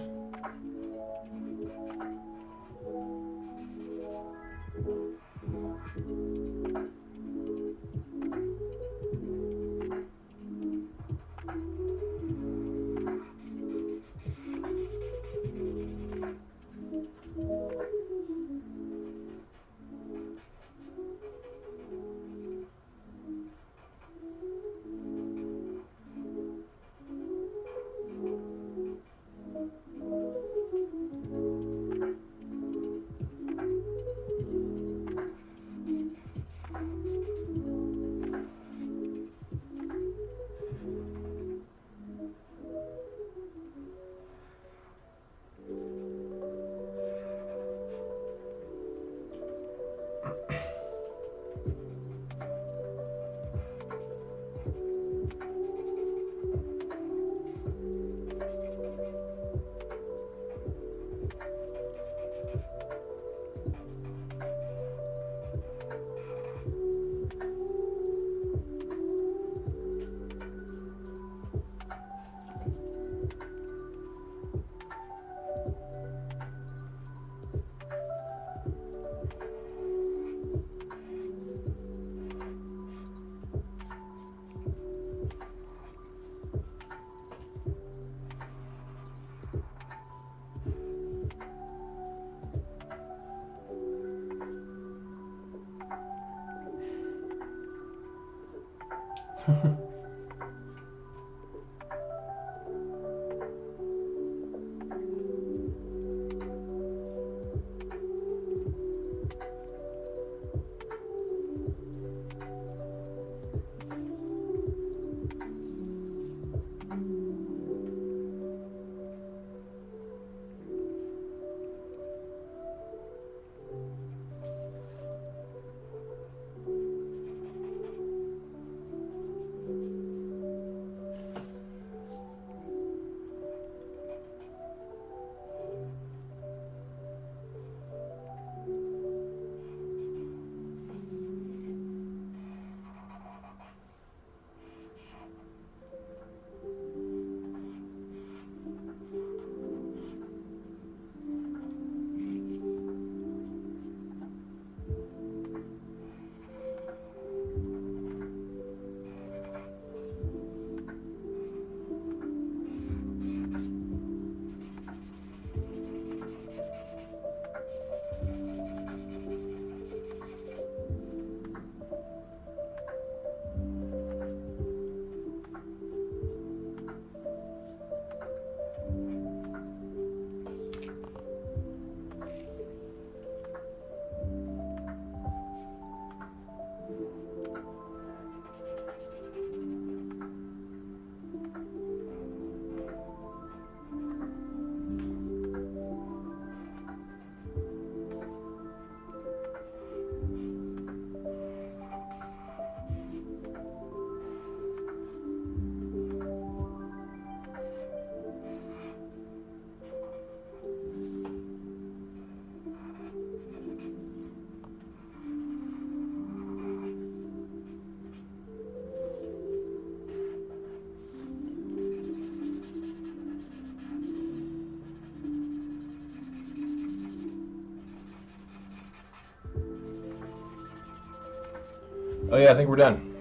Speaker 1: Oh yeah, I think we're done.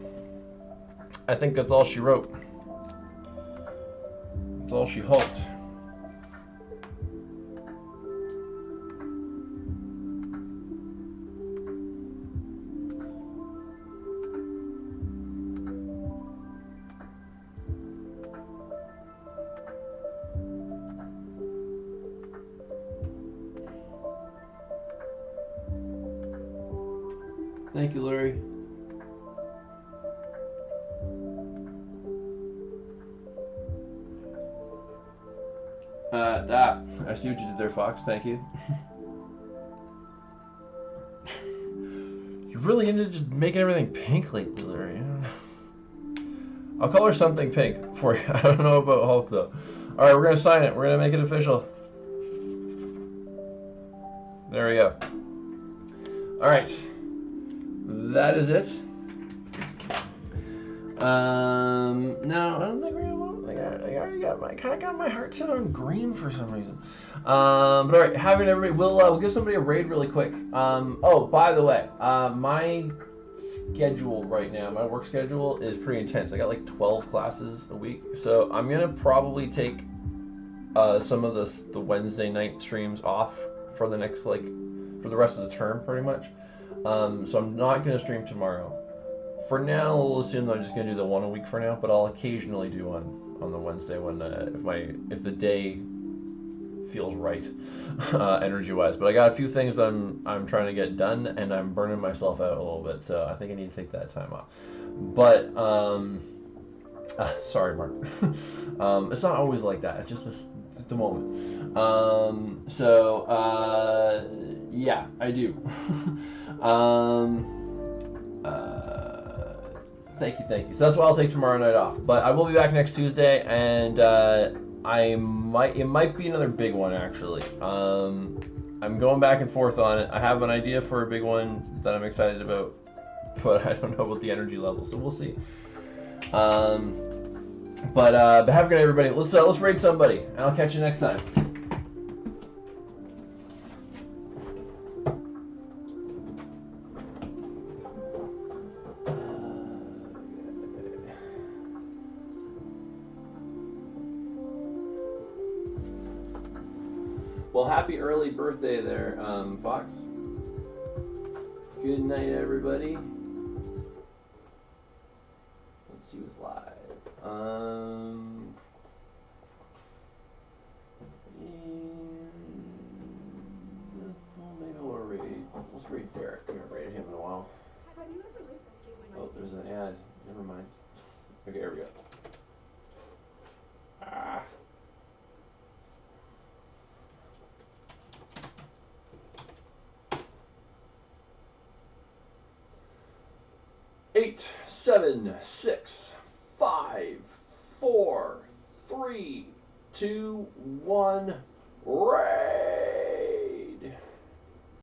Speaker 1: I think that's all she wrote. That's all she hulked. Thank you, Larry. I see what you did there, Fox. Thank you. You're really into just making everything pink lately, Larry. I'll call her something pink for you. I don't know about Hulk, though. All right, we're going to sign it. We're going to make it official. There we go. All right. That is it. No, I don't think we're gonna. I already got my kind of got my heart set on green for some reason. But all right, having everybody, we'll give somebody a raid really quick. Oh, by the way, my schedule right now, my work schedule is pretty intense. I got like 12 classes a week, so I'm gonna probably take some of the Wednesday night streams off for the next for the rest of the term, pretty much. So I'm not gonna stream tomorrow. For now, we'll assume that I'm just gonna do the one a week for now, but I'll occasionally do on the Wednesday when if the day feels right, energy-wise. But I got a few things I'm trying to get done, and I'm burning myself out a little bit, so I think I need to take that time off. But sorry, Mark. It's not always like that. It's just at the moment. Yeah, I do. Thank you. So that's why I'll take tomorrow night off. But I will be back next Tuesday, and it might be another big one, actually. I'm going back and forth on it. I have an idea for a big one that I'm excited about, but I don't know about the energy level, so we'll see. But have a good night, everybody. Let's raid somebody, and I'll catch you next time. Well, happy early birthday there, Fox. Good night, everybody. Let's see who's live. Maybe we'll raid. Let's raid Derek. We haven't raided him in a while. Oh, there's an ad. Never mind. Okay, here we go. Ah. Eight, 7, 6, 5, 4, 3, 2, 1, raid!